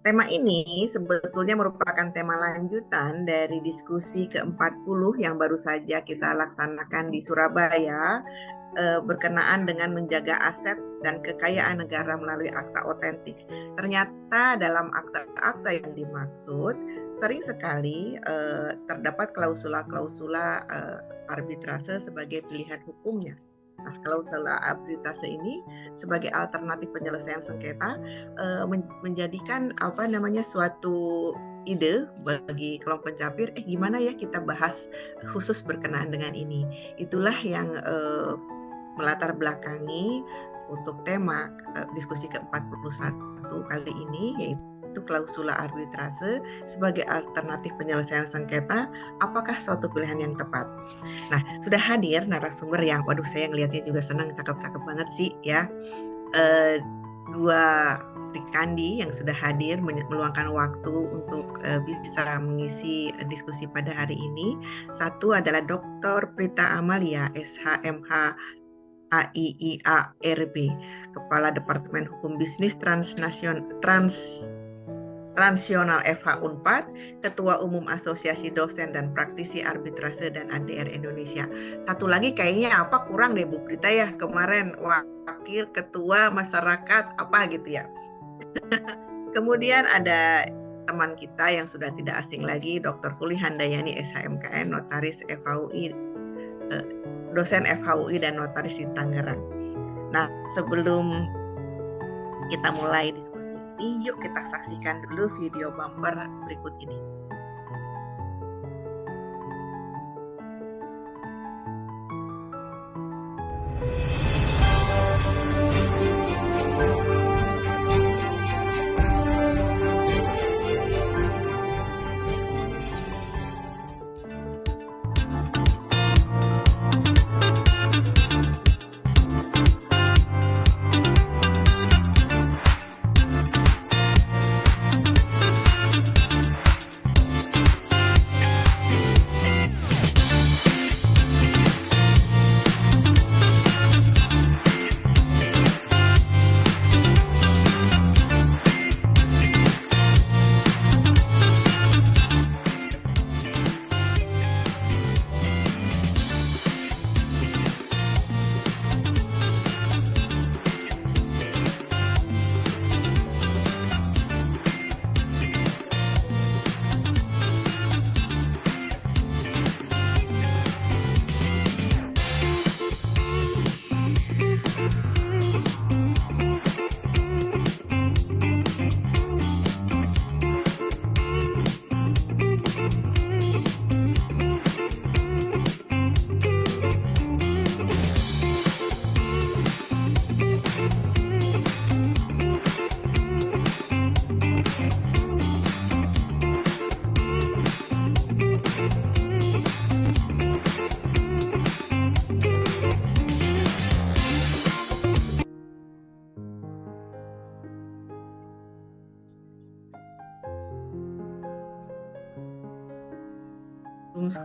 Tema ini sebetulnya merupakan tema lanjutan dari diskusi ke-40 yang baru saja kita laksanakan di Surabaya, berkenaan dengan menjaga aset dan kekayaan negara melalui akta otentik. Ternyata dalam akta-akta yang dimaksud sering sekali terdapat klausula-klausula arbitrase sebagai pilihan hukumnya. Nah, klausula arbitrase ini sebagai alternatif penyelesaian sengketa menjadikan suatu ide bagi kelompok pencapir, gimana ya kita bahas khusus berkenaan dengan ini. Itulah yang melatar belakangi untuk tema diskusi ke-41 kali ini, yaitu klausula arbitrase sebagai alternatif penyelesaian sengketa, apakah suatu pilihan yang tepat? Nah, sudah hadir narasumber yang, waduh saya ngelihatnya juga senang, cakep-cakep banget sih ya. Dua Sri Kandi yang sudah hadir meluangkan waktu untuk bisa mengisi diskusi pada hari ini. Satu adalah Dr. Prita Amalia, SHMH AIIA-RB, Kepala Departemen Hukum Bisnis Transnasional FH Unpad, Ketua Umum Asosiasi Dosen dan Praktisi Arbitrase dan ADR Indonesia. Satu lagi kayaknya apa kurang deh Bu Prita ya kemarin, Wakil Ketua Masyarakat apa gitu ya. Kemudian ada teman kita yang sudah tidak asing lagi, Dr. Kuli Handayani SHMKN, Notaris FHUI, dosen FHUI dan notaris di Tangerang. Nah, sebelum kita mulai diskusi ini, yuk kita saksikan dulu video bumper berikut ini.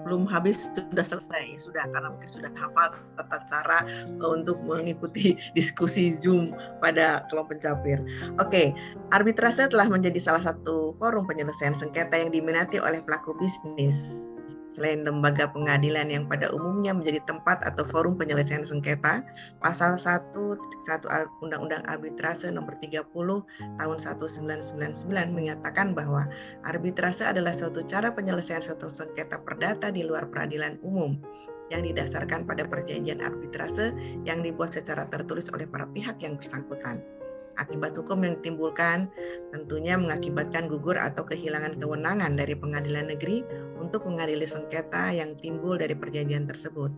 Belum habis sudah selesai, ya sudah, karena mungkin sudah hafal tata cara untuk mengikuti diskusi Zoom pada kelompok pencapir. Oke, arbitrase telah menjadi salah satu forum penyelesaian sengketa yang diminati oleh pelaku bisnis. Selain lembaga pengadilan yang pada umumnya menjadi tempat atau forum penyelesaian sengketa, Pasal 1.1 Undang-Undang Arbitrase Nomor 30 Tahun 1999 menyatakan bahwa arbitrase adalah suatu cara penyelesaian suatu sengketa perdata di luar peradilan umum yang didasarkan pada perjanjian arbitrase yang dibuat secara tertulis oleh para pihak yang bersangkutan. Akibat hukum yang ditimbulkan tentunya mengakibatkan gugur atau kehilangan kewenangan dari pengadilan negeri untuk mengadili sengketa yang timbul dari perjanjian tersebut.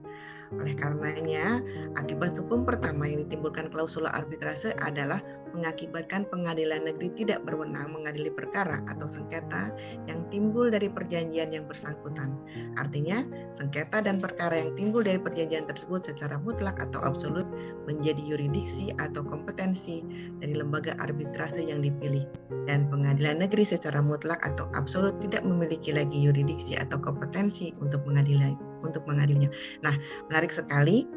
Oleh karenanya, akibat hukum pertama yang ditimbulkan klausula arbitrase adalah mengakibatkan pengadilan negeri tidak berwenang mengadili perkara atau sengketa yang timbul dari perjanjian yang bersangkutan. Artinya, sengketa dan perkara yang timbul dari perjanjian tersebut secara mutlak atau absolut menjadi yurisdiksi atau kompetensi dari lembaga arbitrase yang dipilih, dan pengadilan negeri secara mutlak atau absolut tidak memiliki lagi yurisdiksi atau kompetensi untuk mengadilinya. Nah, menarik sekali.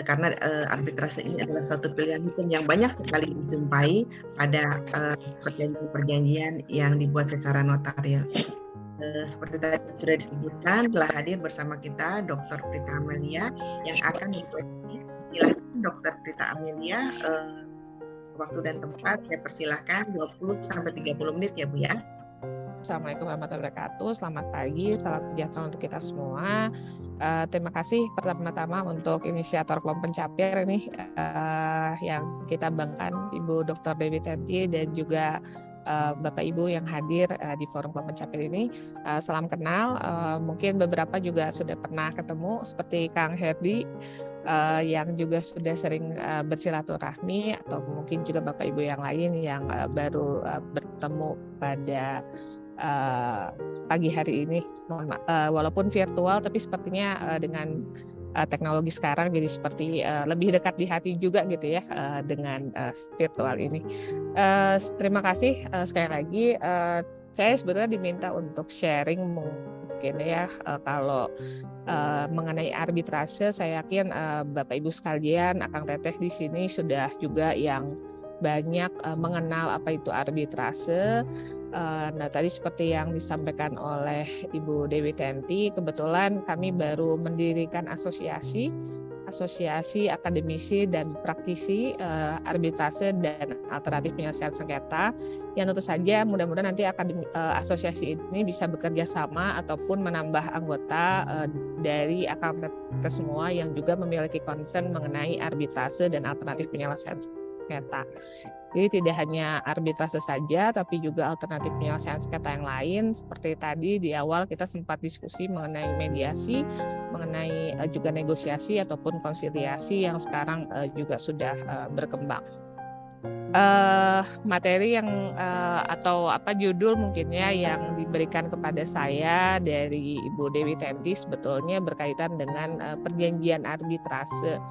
karena arbitrase ini adalah suatu pilihan hukum yang banyak sekali dijumpai pada perjanjian-perjanjian yang dibuat secara notario. Seperti tadi sudah disebutkan, telah hadir bersama kita Dr. Prita Amelia yang akan memperlihatkan. Silakan Dr. Prita Amelia, waktu dan tempat saya persilahkan 20-30 menit ya Bu ya. Assalamualaikum warahmatullahi wabarakatuh. Selamat pagi, salam sejahtera untuk kita semua. Terima kasih pertama-tama untuk inisiator kelompok pencapir ini yang kita banggakan, Ibu Dr. Dewi Tenti dan juga Bapak Ibu yang hadir di forum kelompok pencapir ini. Salam kenal, mungkin beberapa juga sudah pernah ketemu seperti Kang Herdi yang juga sudah sering bersilaturahmi, atau mungkin juga Bapak Ibu yang lain yang baru bertemu pada pagi hari ini, walaupun virtual, tapi sepertinya dengan teknologi sekarang jadi seperti lebih dekat di hati juga gitu ya dengan virtual ini. Terima kasih sekali lagi. Saya sebetulnya diminta untuk sharing mungkin ya kalau mengenai arbitrase. Saya yakin Bapak Ibu sekalian, Akang Teteh di sini sudah juga yang banyak mengenal apa itu arbitrase. Nah, tadi seperti yang disampaikan oleh Ibu Dewi Tenti, kebetulan kami baru mendirikan asosiasi akademisi dan praktisi arbitrase dan alternatif penyelesaian sengketa, yang tentu saja mudah-mudahan nanti asosiasi ini bisa bekerja sama ataupun menambah anggota dari akang teteh semua yang juga memiliki concern mengenai arbitrase dan alternatif penyelesaian sengketa. Jadi tidak hanya arbitrase saja, tapi juga alternatif penyelesaian sengketa yang lain. Seperti tadi di awal kita sempat diskusi mengenai mediasi, mengenai juga negosiasi ataupun konsiliasi yang sekarang juga sudah berkembang. Materi yang atau judul mungkinnya yang diberikan kepada saya dari Ibu Dewi Tenti sebetulnya berkaitan dengan perjanjian arbitrase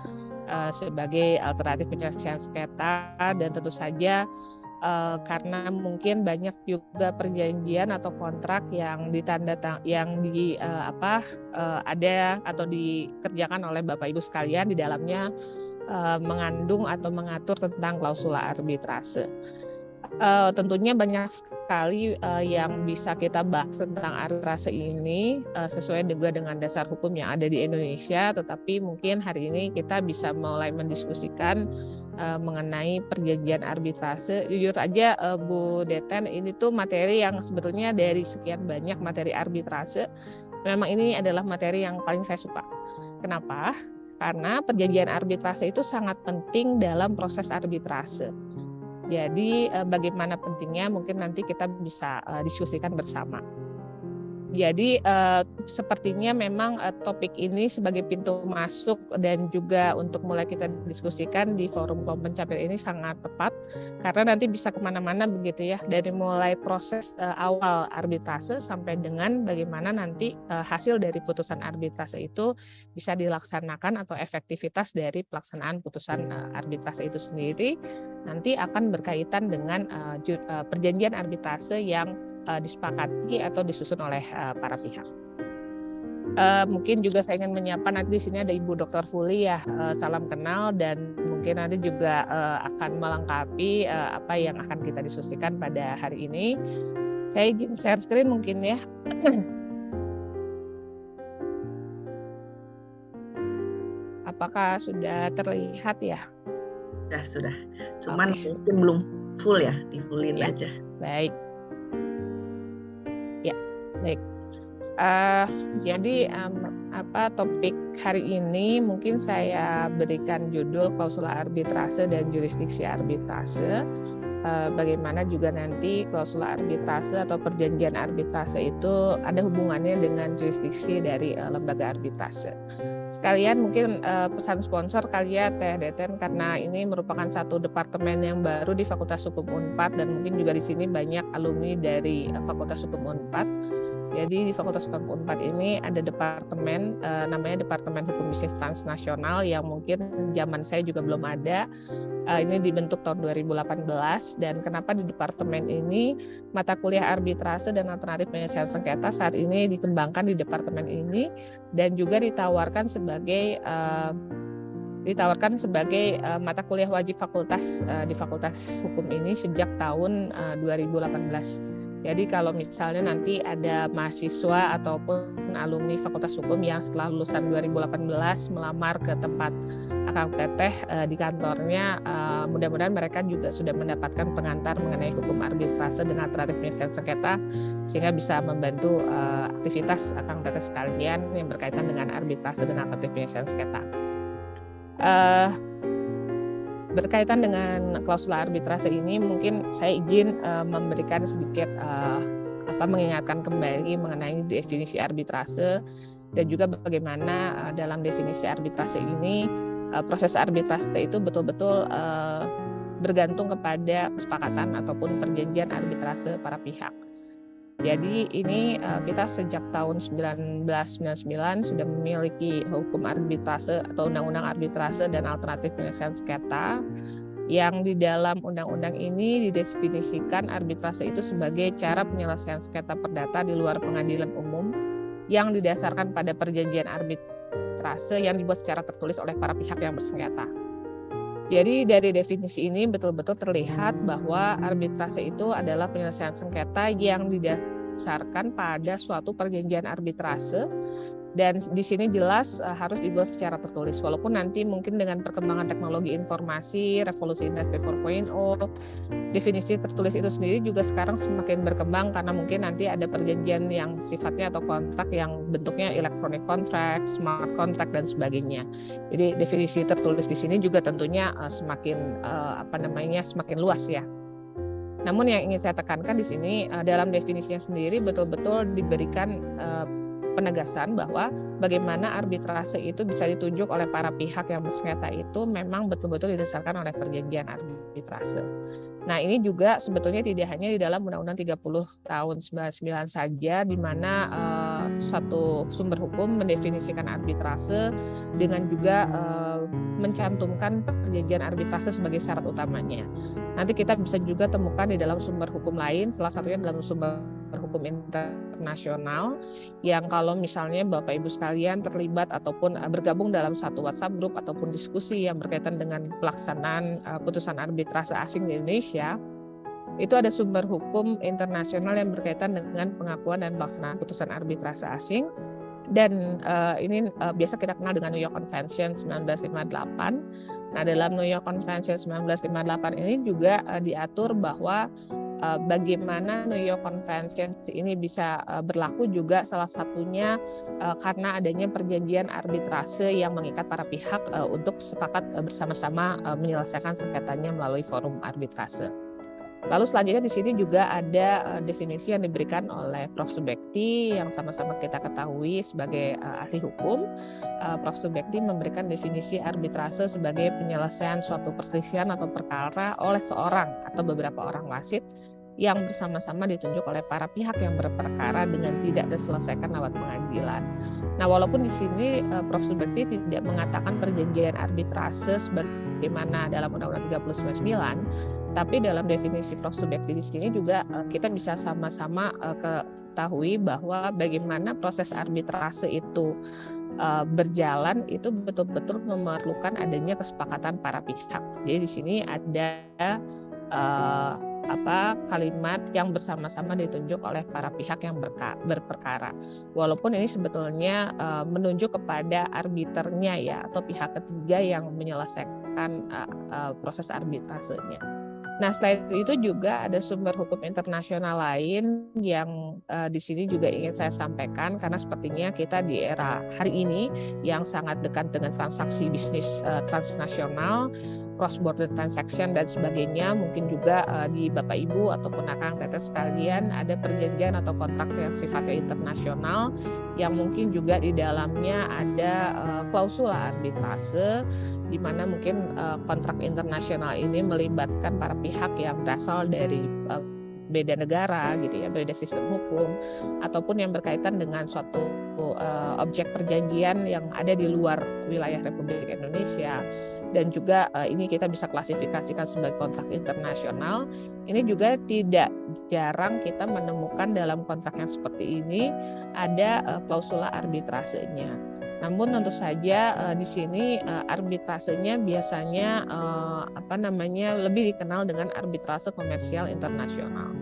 sebagai alternatif penyelesaian sengketa, dan tentu saja karena mungkin banyak juga perjanjian atau kontrak yang ada atau dikerjakan oleh Bapak Ibu sekalian, di dalamnya mengandung atau mengatur tentang klausula arbitrase. Tentunya banyak sekali yang bisa kita bahas tentang arbitrase ini sesuai juga dengan dasar hukum yang ada di Indonesia, tetapi mungkin hari ini kita bisa mulai mendiskusikan mengenai perjanjian arbitrase. Jujur aja Bu Deten, ini tuh materi yang sebetulnya dari sekian banyak materi arbitrase, memang ini adalah materi yang paling saya suka. Kenapa? Karena perjanjian arbitrase itu sangat penting dalam proses arbitrase. Jadi bagaimana pentingnya mungkin nanti kita bisa diskusikan bersama. Jadi sepertinya memang topik ini sebagai pintu masuk dan juga untuk mulai kita diskusikan di forum kelompok pencapir ini sangat tepat, karena nanti bisa kemana-mana begitu ya, dari mulai proses awal arbitrase sampai dengan bagaimana nanti hasil dari putusan arbitrase itu bisa dilaksanakan, atau efektivitas dari pelaksanaan putusan arbitrase itu sendiri nanti akan berkaitan dengan perjanjian arbitrase yang disepakati atau disusun oleh para pihak. Mungkin juga saya ingin menyapa nanti di sini ada Ibu Dr. Fuli ya, salam kenal, dan mungkin nanti juga akan melengkapi apa yang akan kita diskusikan pada hari ini. Saya izin share screen mungkin ya. Apakah sudah terlihat ya? Sudah. Cuman mungkin belum full ya, di-fullin aja. Baik. Ya, baik. Jadi topik hari ini mungkin saya berikan judul klausula arbitrase dan jurisdiksi arbitrase. Bagaimana juga nanti klausula arbitrase atau perjanjian arbitrase itu ada hubungannya dengan jurisdiksi dari lembaga arbitrase. Sekalian mungkin pesan sponsor kali ya Teh Deten, karena ini merupakan satu departemen yang baru di Fakultas Hukum Unpad, dan mungkin juga di sini banyak alumni dari Fakultas Hukum Unpad. Jadi di Fakultas Hukum Unpad ini ada departemen namanya Departemen Hukum Bisnis Transnasional, yang mungkin zaman saya juga belum ada. Ini dibentuk tahun 2018, dan kenapa di departemen ini mata kuliah arbitrase dan alternatif penyelesaian sengketa saat ini dikembangkan di departemen ini, dan juga ditawarkan sebagai ditawarkan sebagai mata kuliah wajib fakultas di Fakultas Hukum ini sejak tahun 2018. Jadi kalau misalnya nanti ada mahasiswa ataupun alumni Fakultas Hukum yang setelah lulusan 2018 melamar ke tempat Akang Teteh di kantornya, mudah-mudahan mereka juga sudah mendapatkan pengantar mengenai hukum arbitrase dan alternatif penyelesaian sengketa, sehingga bisa membantu aktivitas Akang Teteh sekalian yang berkaitan dengan arbitrase dan alternatif penyelesaian sengketa. Berkaitan dengan klausul arbitrase ini, mungkin saya izin memberikan sedikit mengingatkan kembali mengenai definisi arbitrase dan juga bagaimana dalam definisi arbitrase ini proses arbitrase itu betul-betul bergantung kepada kesepakatan ataupun perjanjian arbitrase para pihak. Jadi ini kita sejak tahun 1999 sudah memiliki hukum arbitrase atau undang-undang arbitrase dan alternatif penyelesaian sengketa, yang di dalam undang-undang ini didefinisikan arbitrase itu sebagai cara penyelesaian sengketa perdata di luar pengadilan umum yang didasarkan pada perjanjian arbitrase yang dibuat secara tertulis oleh para pihak yang bersengketa. Jadi dari definisi ini betul-betul terlihat bahwa arbitrase itu adalah penyelesaian sengketa yang didasarkan pada suatu perjanjian arbitrase, dan di sini jelas harus dibuat secara tertulis. Walaupun nanti mungkin dengan perkembangan teknologi informasi, revolusi industri 4.0, definisi tertulis itu sendiri juga sekarang semakin berkembang karena mungkin nanti ada perjanjian yang sifatnya atau kontrak yang bentuknya electronic contract, smart contract dan sebagainya. Jadi definisi tertulis di sini juga tentunya semakin semakin luas ya. Namun yang ingin saya tekankan di sini dalam definisinya sendiri betul-betul diberikan penegasan bahwa bagaimana arbitrase itu bisa ditunjuk oleh para pihak yang bersengketa itu memang betul-betul didasarkan oleh perjanjian arbitrase. Nah, ini juga sebetulnya tidak hanya di dalam Undang-Undang 30 tahun 99 saja, di mana satu sumber hukum mendefinisikan arbitrase dengan juga mencantumkan perjanjian arbitrase sebagai syarat utamanya. Nanti kita bisa juga temukan di dalam sumber hukum lain, salah satunya dalam sumber hukum internasional, yang kalau misalnya Bapak Ibu sekalian terlibat ataupun bergabung dalam satu WhatsApp group ataupun diskusi yang berkaitan dengan pelaksanaan putusan arbitrase asing di Indonesia, itu ada sumber hukum internasional yang berkaitan dengan pengakuan dan pelaksanaan putusan arbitrase asing. Dan ini biasa kita kenal dengan New York Convention 1958. Nah, dalam New York Convention 1958 ini juga diatur bahwa bagaimana New York Convention ini bisa berlaku juga salah satunya karena adanya perjanjian arbitrase yang mengikat para pihak untuk sepakat bersama-sama menyelesaikan sengketanya melalui forum arbitrase. Lalu selanjutnya di sini juga ada definisi yang diberikan oleh Prof. Subekti yang sama-sama kita ketahui sebagai ahli hukum. Prof. Subekti memberikan definisi arbitrase sebagai penyelesaian suatu perselisihan atau perkara oleh seorang atau beberapa orang wasit yang bersama-sama ditunjuk oleh para pihak yang berperkara dengan tidak diselesaikan lewat pengadilan. Nah, walaupun di sini Prof. Subekti tidak mengatakan perjanjian arbitrase sebagaimana dalam Undang-Undang 3099, tapi dalam definisi Prof. Subekti di sini juga kita bisa sama-sama ketahui bahwa bagaimana proses arbitrase itu berjalan itu betul-betul memerlukan adanya kesepakatan para pihak. Jadi di sini ada kalimat yang bersama-sama ditunjuk oleh para pihak yang berperkara. Walaupun ini sebetulnya menunjuk kepada arbiternya ya, atau pihak ketiga yang menyelesaikan proses arbitrasenya. Nah, selain itu juga ada sumber hukum internasional lain yang di sini juga ingin saya sampaikan, karena sepertinya kita di era hari ini yang sangat dekat dengan transaksi bisnis transnasional, cross-border transaction dan sebagainya, mungkin juga di Bapak Ibu ataupun Akang Teteh sekalian ada perjanjian atau kontrak yang sifatnya internasional yang mungkin juga di dalamnya ada klausul arbitrase, di mana mungkin kontrak internasional ini melibatkan para pihak yang berasal dari beda negara gitu ya, beda sistem hukum, ataupun yang berkaitan dengan suatu objek perjanjian yang ada di luar wilayah Republik Indonesia. Dan juga ini kita bisa klasifikasikan sebagai kontrak internasional. Ini juga tidak jarang kita menemukan dalam kontrak yang seperti ini ada klausula arbitrasenya. Namun tentu saja di sini arbitrasenya biasanya lebih dikenal dengan arbitrase komersial internasional.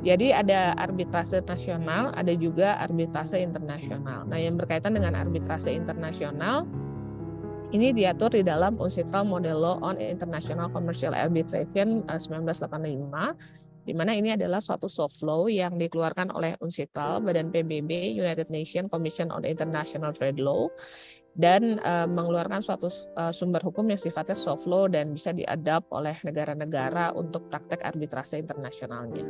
Jadi ada arbitrase nasional, ada juga arbitrase internasional. Nah, yang berkaitan dengan arbitrase internasional ini diatur di dalam UNCITRAL Model Law on International Commercial Arbitration 1985, di mana ini adalah suatu soft law yang dikeluarkan oleh UNCITRAL, Badan PBB, United Nations Commission on International Trade Law, dan mengeluarkan suatu sumber hukum yang sifatnya soft law dan bisa diadap oleh negara-negara untuk praktek arbitrase internasionalnya.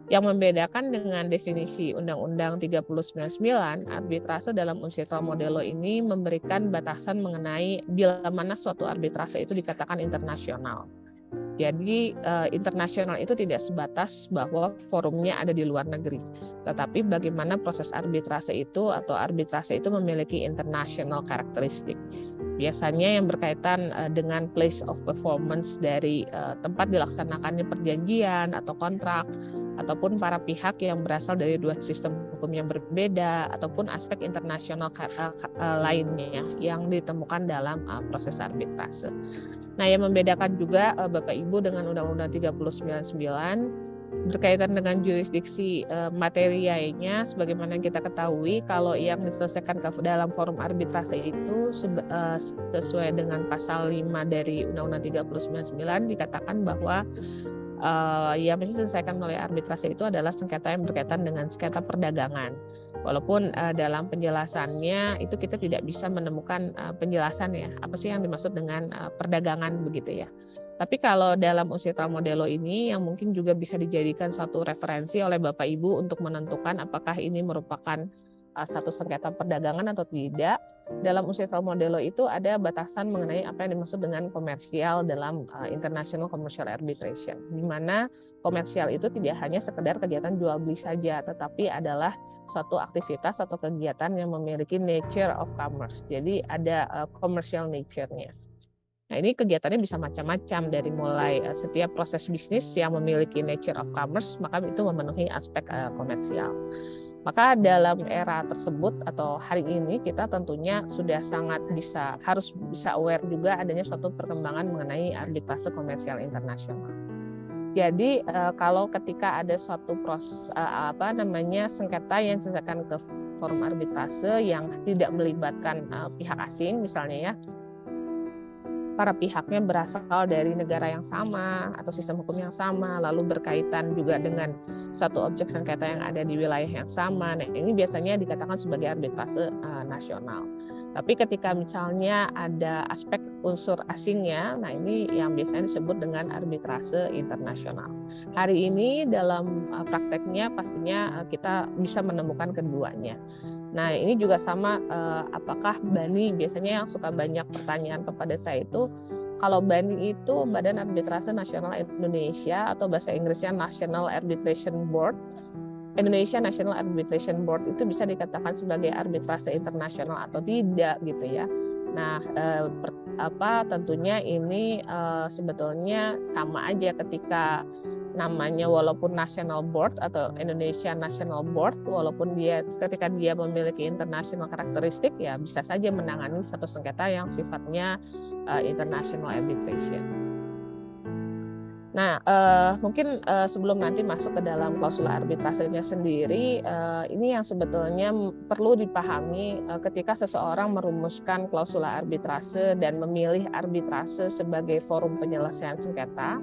Yang membedakan dengan definisi Undang-Undang 3099, arbitrase dalam UNCITRAL Model Law ini memberikan batasan mengenai bila mana suatu arbitrase itu dikatakan internasional. Jadi internasional itu tidak sebatas bahwa forumnya ada di luar negeri, tetapi bagaimana proses arbitrase itu atau arbitrase itu memiliki international karakteristik. Biasanya yang berkaitan dengan place of performance dari tempat dilaksanakannya perjanjian atau kontrak, ataupun para pihak yang berasal dari dua sistem hukum yang berbeda, ataupun aspek internasional lainnya yang ditemukan dalam proses arbitrase. Nah, yang membedakan juga Bapak Ibu dengan Undang-Undang 3099 berkaitan dengan jurisdiksi materialnya, sebagaimana yang kita ketahui, kalau yang diselesaikan dalam forum arbitrase itu sesuai dengan pasal 5 dari Undang-Undang 3099 dikatakan bahwa yang bisa diselesaikan melalui arbitrase itu adalah sengketa yang berkaitan dengan sengketa perdagangan. Walaupun dalam penjelasannya itu kita tidak bisa menemukan penjelasan ya, apa sih yang dimaksud dengan perdagangan begitu ya. Tapi kalau dalam UNCITRAL Model Law ini yang mungkin juga bisa dijadikan satu referensi oleh Bapak Ibu untuk menentukan apakah ini merupakan satu sengketa perdagangan atau tidak. Dalam UNCITRAL Model Law itu ada batasan mengenai apa yang dimaksud dengan komersial dalam International Commercial Arbitration, di mana komersial itu tidak hanya sekedar kegiatan jual beli saja, tetapi adalah suatu aktivitas atau kegiatan yang memiliki nature of commerce. Jadi ada commercial nature-nya. Nah, ini kegiatannya bisa macam-macam, dari mulai setiap proses bisnis yang memiliki nature of commerce, maka itu memenuhi aspek komersial. Maka dalam era tersebut atau hari ini kita tentunya sudah sangat harus bisa aware juga adanya suatu perkembangan mengenai arbitrase komersial internasional. Jadi kalau ketika ada suatu sengketa yang diselesaikan ke forum arbitrase yang tidak melibatkan pihak asing misalnya ya, para pihaknya berasal dari negara yang sama atau sistem hukum yang sama, lalu berkaitan juga dengan satu objek sengketa yang ada di wilayah yang sama. Nah, ini biasanya dikatakan sebagai arbitrase nasional. Tapi ketika misalnya ada aspek unsur asingnya, nah ini yang biasanya disebut dengan arbitrase internasional. Hari ini dalam prakteknya pastinya kita bisa menemukan keduanya. Nah, ini juga sama, apakah BANI, biasanya yang suka banyak pertanyaan kepada saya itu, kalau BANI itu Badan Arbitrase Nasional Indonesia atau bahasa Inggrisnya National Arbitration Board, Indonesia National Arbitration Board itu bisa dikatakan sebagai arbitrase internasional atau tidak gitu ya. Nah, tentunya ini sebetulnya sama aja ketika namanya walaupun National Board atau Indonesia National Board, walaupun ketika dia memiliki international karakteristik ya bisa saja menangani satu sengketa yang sifatnya international arbitration. Nah, mungkin sebelum nanti masuk ke dalam klausula arbitrasenya sendiri, ini yang sebetulnya perlu dipahami ketika seseorang merumuskan klausula arbitrase dan memilih arbitrase sebagai forum penyelesaian sengketa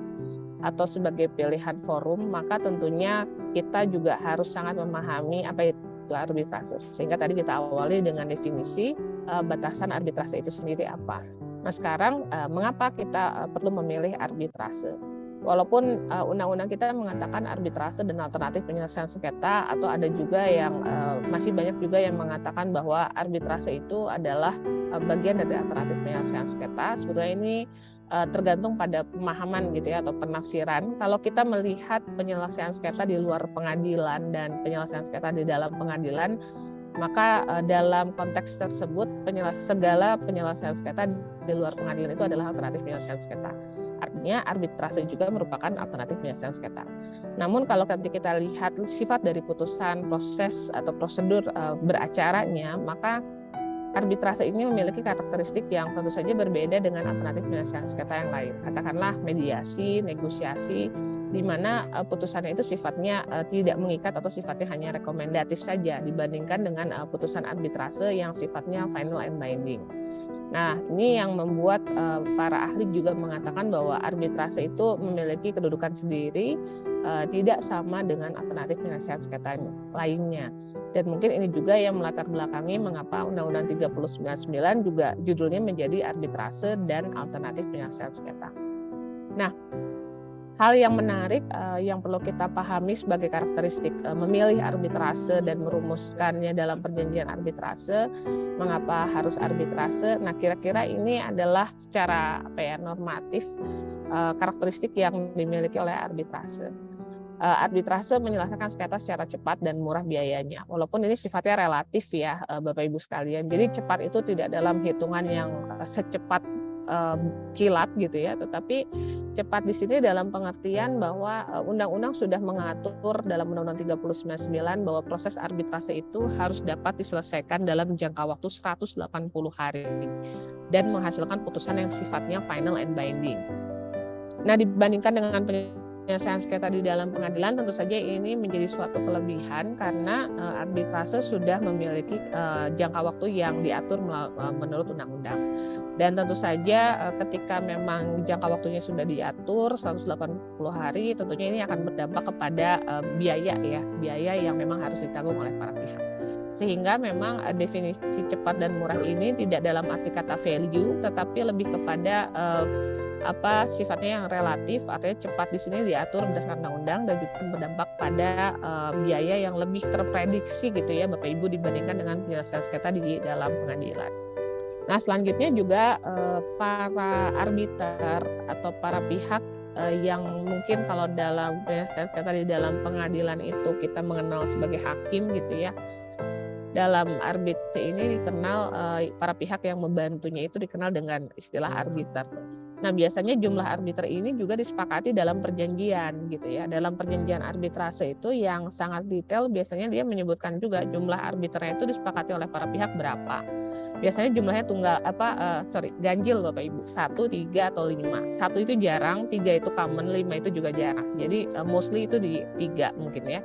atau sebagai pilihan forum, maka tentunya kita juga harus sangat memahami apa itu arbitrase. Sehingga tadi kita awali dengan definisi batasan arbitrase itu sendiri apa. Nah, sekarang mengapa kita perlu memilih arbitrase? Walaupun undang-undang kita mengatakan arbitrase dan alternatif penyelesaian sengketa, atau ada juga yang masih banyak juga yang mengatakan bahwa arbitrase itu adalah bagian dari alternatif penyelesaian sengketa. Sebetulnya ini tergantung pada pemahaman gitu ya atau penafsiran. Kalau kita melihat penyelesaian sengketa di luar pengadilan dan penyelesaian sengketa di dalam pengadilan, maka dalam konteks tersebut segala penyelesaian sengketa di luar pengadilan itu adalah alternatif penyelesaian sengketa. Artinya arbitrase juga merupakan alternatif penyelesaian sengketa. Namun kalau kita lihat sifat dari putusan, proses atau prosedur beracaranya, maka arbitrase ini memiliki karakteristik yang tentu saja berbeda dengan alternatif penyelesaian sengketa yang lain. Katakanlah mediasi, negosiasi, di mana putusannya itu sifatnya tidak mengikat atau sifatnya hanya rekomendatif saja dibandingkan dengan putusan arbitrase yang sifatnya final and binding. Nah, ini yang membuat para ahli juga mengatakan bahwa arbitrase itu memiliki kedudukan sendiri, tidak sama dengan alternatif penyelesaian sengketa lainnya. Dan mungkin ini juga yang melatar belakangi mengapa Undang-Undang 3099 juga judulnya menjadi arbitrase dan alternatif penyelesaian sengketa. Nah, hal yang menarik yang perlu kita pahami sebagai karakteristik memilih arbitrase dan merumuskannya dalam perjanjian arbitrase, mengapa harus arbitrase? Nah, kira-kira ini adalah secara normatif karakteristik yang dimiliki oleh arbitrase. Arbitrase menyelesaikan sengketa secara cepat dan murah biayanya. Walaupun ini sifatnya relatif ya, Bapak Ibu sekalian. Jadi cepat itu tidak dalam hitungan yang secepat kilat gitu ya, tetapi cepat di sini dalam pengertian bahwa undang-undang sudah mengatur dalam Undang-Undang 3099 bahwa proses arbitrase itu harus dapat diselesaikan dalam jangka waktu 180 hari dan menghasilkan putusan yang sifatnya final and binding. Nah, dibandingkan dengan penyelesaian sengketa di dalam pengadilan, tentu saja ini menjadi suatu kelebihan karena arbitrase sudah memiliki jangka waktu yang diatur menurut undang-undang. Dan tentu saja ketika memang jangka waktunya sudah diatur 180 hari, tentunya ini akan berdampak kepada biaya yang memang harus ditanggung oleh para pihak. Sehingga memang definisi cepat dan murah ini tidak dalam arti kata value, tetapi lebih kepada sifatnya yang relatif, artinya cepat di sini diatur berdasarkan undang-undang dan juga berdampak pada biaya yang lebih terprediksi gitu ya Bapak Ibu dibandingkan dengan penyelesaian sengketa di dalam pengadilan. Nah, selanjutnya juga para arbiter atau para pihak yang mungkin kalau dalam penyelesaian sengketa di dalam pengadilan itu kita mengenal sebagai hakim gitu ya. Dalam arbiter ini dikenal para pihak yang membantunya itu dikenal dengan istilah arbiter. Nah, biasanya jumlah arbiter ini juga disepakati dalam perjanjian gitu ya. Dalam perjanjian arbitrase itu yang sangat detail biasanya dia menyebutkan juga jumlah arbiternya itu disepakati oleh para pihak berapa. Biasanya jumlahnya ganjil Bapak Ibu, 1, 3 atau 5. 1 itu jarang, 3 itu common, 5 itu juga jarang. Jadi mostly itu di 3 mungkin ya.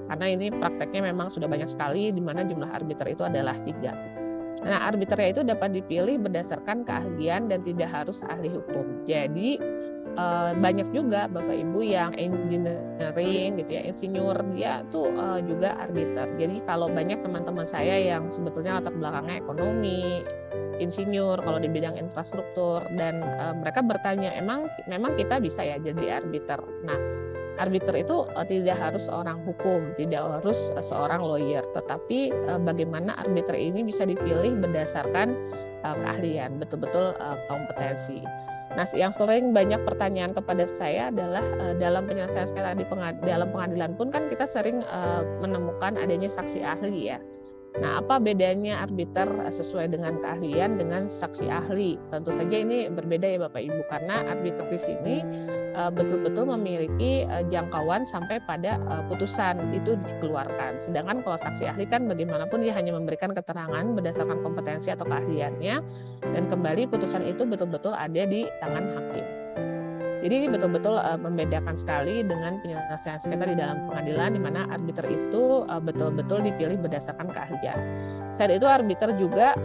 Karena ini prakteknya memang sudah banyak sekali di mana jumlah arbiter itu adalah 3. Nah, arbiternya itu dapat dipilih berdasarkan keahlian dan tidak harus ahli hukum. Jadi banyak juga Bapak Ibu yang engineering gitu ya, insinyur, dia tuh juga arbiter. Jadi kalau banyak teman-teman saya yang sebetulnya latar belakangnya ekonomi, insinyur, kalau di bidang infrastruktur, dan mereka bertanya, memang kita bisa ya jadi arbiter. Nah, arbiter itu tidak harus orang hukum, tidak harus seorang lawyer, tetapi bagaimana arbiter ini bisa dipilih berdasarkan keahlian, betul-betul kompetensi. Nah, yang sering banyak pertanyaan kepada saya adalah dalam penyelesaian sengketa dalam pengadilan pun kan kita sering menemukan adanya saksi ahli ya. Nah, apa bedanya arbiter sesuai dengan keahlian dengan saksi ahli? Tentu saja ini berbeda ya Bapak Ibu, karena arbiter di sini betul-betul memiliki jangkauan sampai pada putusan itu dikeluarkan. Sedangkan kalau saksi ahli kan bagaimanapun dia hanya memberikan keterangan berdasarkan kompetensi atau keahliannya, dan kembali putusan itu betul-betul ada di tangan hakim. Jadi ini betul-betul membedakan sekali dengan penyelesaian sengketa di dalam pengadilan, di mana arbiter itu betul-betul dipilih berdasarkan keahlian. Selain itu arbiter juga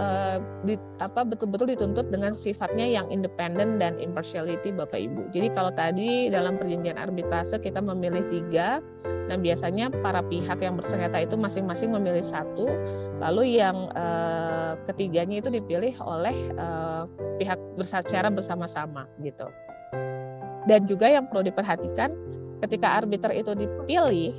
betul-betul dituntut dengan sifatnya yang independen dan impartiality Bapak Ibu. Jadi kalau tadi dalam perjanjian arbitrase kita memilih 3, nah biasanya para pihak yang bersengketa itu masing-masing memilih 1, lalu yang ketiganya itu dipilih oleh pihak secara bersama-sama gitu. Dan juga yang perlu diperhatikan ketika arbiter itu dipilih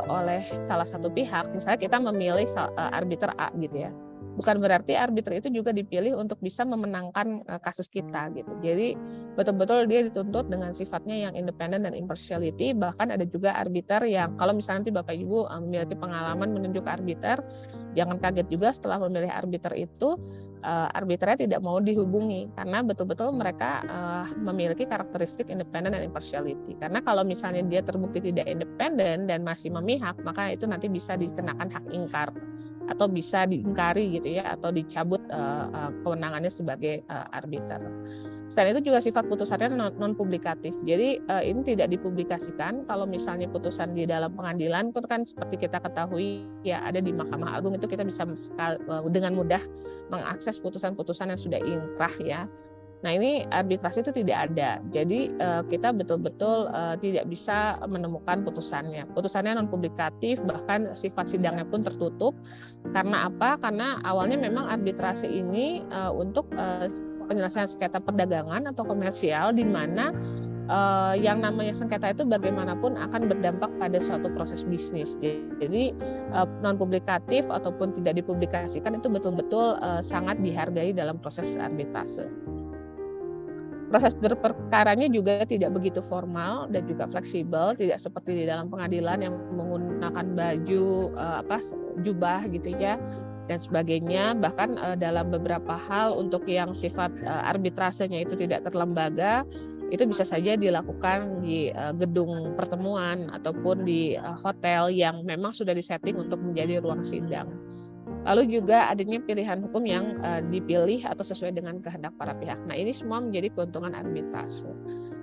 oleh salah satu pihak, misalnya kita memilih arbiter A gitu ya, bukan berarti arbiter itu juga dipilih untuk bisa memenangkan kasus kita gitu. Jadi betul-betul dia dituntut dengan sifatnya yang independen dan impartiality. Bahkan ada juga arbiter yang kalau misalnya nanti Bapak Ibu memiliki pengalaman menunjuk arbiter, jangan kaget juga setelah memilih arbiter itu arbiternya tidak mau dihubungi karena betul-betul mereka memiliki karakteristik independen dan impartiality. Karena kalau misalnya dia terbukti tidak independen dan masih memihak, maka itu nanti bisa dikenakan hak ingkar atau bisa diingkari gitu ya, atau dicabut kewenangannya sebagai arbiter. Selain itu juga sifat putusannya non publikatif. Jadi ini tidak dipublikasikan. Kalau misalnya putusan di dalam pengadilan itu kan seperti kita ketahui ya, ada di Mahkamah Agung, itu kita bisa dengan mudah mengakses putusan-putusan yang sudah inkrah ya. Nah, ini arbitrase itu tidak ada. Jadi kita betul-betul tidak bisa menemukan putusannya. Putusannya non publikatif, bahkan sifat sidangnya pun tertutup. Karena apa? Karena awalnya memang arbitrase ini untuk penyelesaian sengketa perdagangan atau komersial, di mana yang namanya sengketa itu bagaimanapun akan berdampak pada suatu proses bisnis. Jadi non publikatif ataupun tidak dipublikasikan itu betul-betul sangat dihargai dalam proses arbitrase. Proses berperkaranya juga tidak begitu formal dan juga fleksibel, tidak seperti di dalam pengadilan yang menggunakan baju jubah gitu ya dan sebagainya. Bahkan dalam beberapa hal untuk yang sifat arbitrasenya itu tidak terlembaga, itu bisa saja dilakukan di gedung pertemuan ataupun di hotel yang memang sudah disetting untuk menjadi ruang sidang. Lalu juga adanya pilihan hukum yang dipilih atau sesuai dengan kehendak para pihak. Nah, ini semua menjadi keuntungan arbitrase.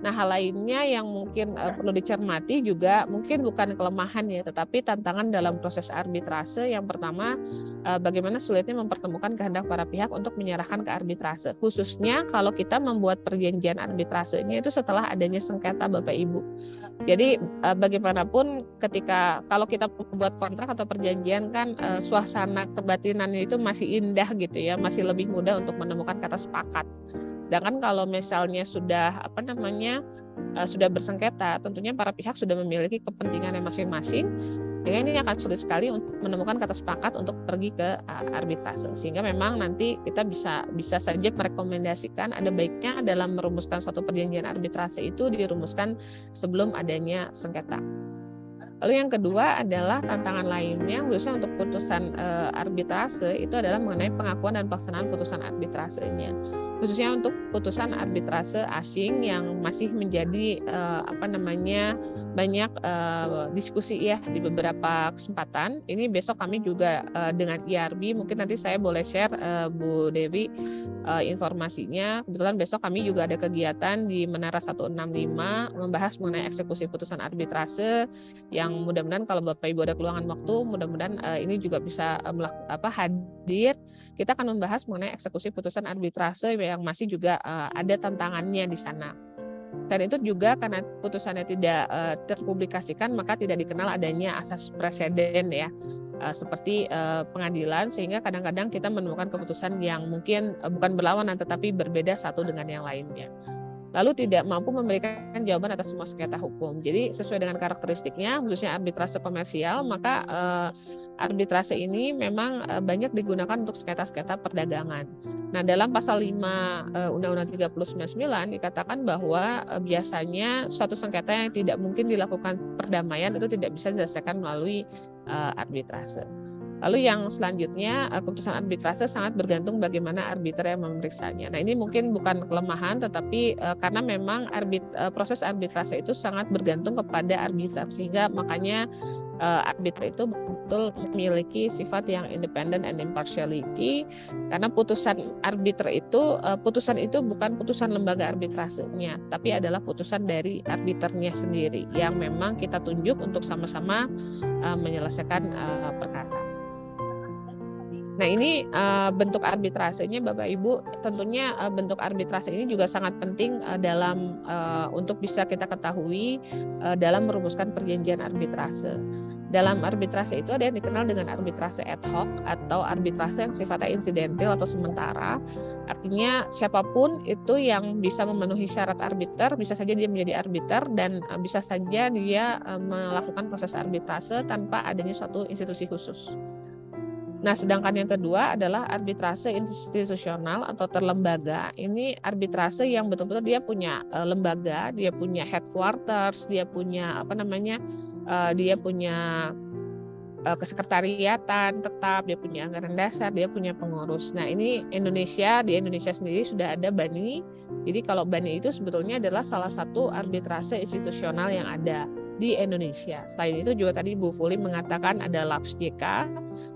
Nah, hal lainnya yang mungkin perlu dicermati juga mungkin bukan kelemahan ya, tetapi tantangan dalam proses arbitrase. Yang pertama, bagaimana sulitnya mempertemukan kehendak para pihak untuk menyerahkan ke arbitrase. Khususnya kalau kita membuat perjanjian arbitrasenya itu setelah adanya sengketa Bapak Ibu. Jadi bagaimanapun kalau kita membuat kontrak atau perjanjian kan suasana kebatinannya itu masih indah gitu ya, masih lebih mudah untuk menemukan kata sepakat. Sedangkan kalau misalnya sudah sudah bersengketa, tentunya para pihak sudah memiliki kepentingannya masing-masing. Sehingga ini akan sulit sekali untuk menemukan kata sepakat untuk pergi ke arbitrase. Sehingga memang nanti kita bisa saja merekomendasikan ada baiknya dalam merumuskan suatu perjanjian arbitrase itu dirumuskan sebelum adanya sengketa. Lalu yang kedua adalah tantangan lainnya, khususnya untuk putusan arbitrase, itu adalah mengenai pengakuan dan pelaksanaan putusan arbitrasenya. Khususnya untuk putusan arbitrase asing yang masih menjadi banyak diskusi ya di beberapa kesempatan. Ini besok kami juga dengan IRB, mungkin nanti saya boleh share Bu Dewi informasinya. Kebetulan besok kami juga ada kegiatan di Menara 165 membahas mengenai eksekusi putusan arbitrase, yang mudah-mudahan kalau Bapak Ibu ada keluangan waktu, mudah-mudahan ini juga bisa hadir. Kita akan membahas mengenai eksekusi putusan arbitrase yang masih juga ada tantangannya di sana. Dan itu juga karena putusannya tidak terpublikasikan, maka tidak dikenal adanya asas preseden ya, seperti pengadilan, sehingga kadang-kadang kita menemukan keputusan yang mungkin bukan berlawanan tetapi berbeda satu dengan yang lainnya. Lalu tidak mampu memberikan jawaban atas semua sengketa hukum. Jadi sesuai dengan karakteristiknya, khususnya arbitrase komersial, maka arbitrase ini memang banyak digunakan untuk sengketa-sengketa perdagangan. Nah, dalam pasal 5 Undang-Undang 3099 dikatakan bahwa biasanya suatu sengketa yang tidak mungkin dilakukan perdamaian itu tidak bisa diselesaikan melalui arbitrase. Lalu yang selanjutnya, keputusan arbitrase sangat bergantung bagaimana arbiter yang memeriksanya. Nah, ini mungkin bukan kelemahan, tetapi karena memang proses arbitrase itu sangat bergantung kepada arbiter, sehingga makanya arbiter itu betul memiliki sifat yang independent and impartiality, karena putusan arbiter itu, putusan itu bukan putusan lembaga arbitrasenya, tapi adalah putusan dari arbiternya sendiri yang memang kita tunjuk untuk sama-sama menyelesaikan perkara. Nah, ini bentuk arbitrasenya Bapak Ibu, tentunya bentuk arbitrase ini juga sangat penting dalam untuk bisa kita ketahui dalam merumuskan perjanjian arbitrase. Dalam arbitrase itu ada yang dikenal dengan arbitrase ad hoc atau arbitrase yang sifatnya insidental atau sementara. Artinya siapapun itu yang bisa memenuhi syarat arbiter, bisa saja dia menjadi arbiter dan bisa saja dia melakukan proses arbitrase tanpa adanya suatu institusi khusus. Nah, sedangkan yang kedua adalah arbitrase institusional atau terlembaga. Ini arbitrase yang betul-betul dia punya lembaga, dia punya headquarters, dia punya kesekretariatan tetap, dia punya anggaran dasar, dia punya pengurus. Nah, ini di Indonesia sendiri sudah ada BANI. Jadi kalau BANI itu sebetulnya adalah salah satu arbitrase institusional yang ada. di Indonesia. Selain itu juga tadi Bu Fuli mengatakan ada LAPSJK,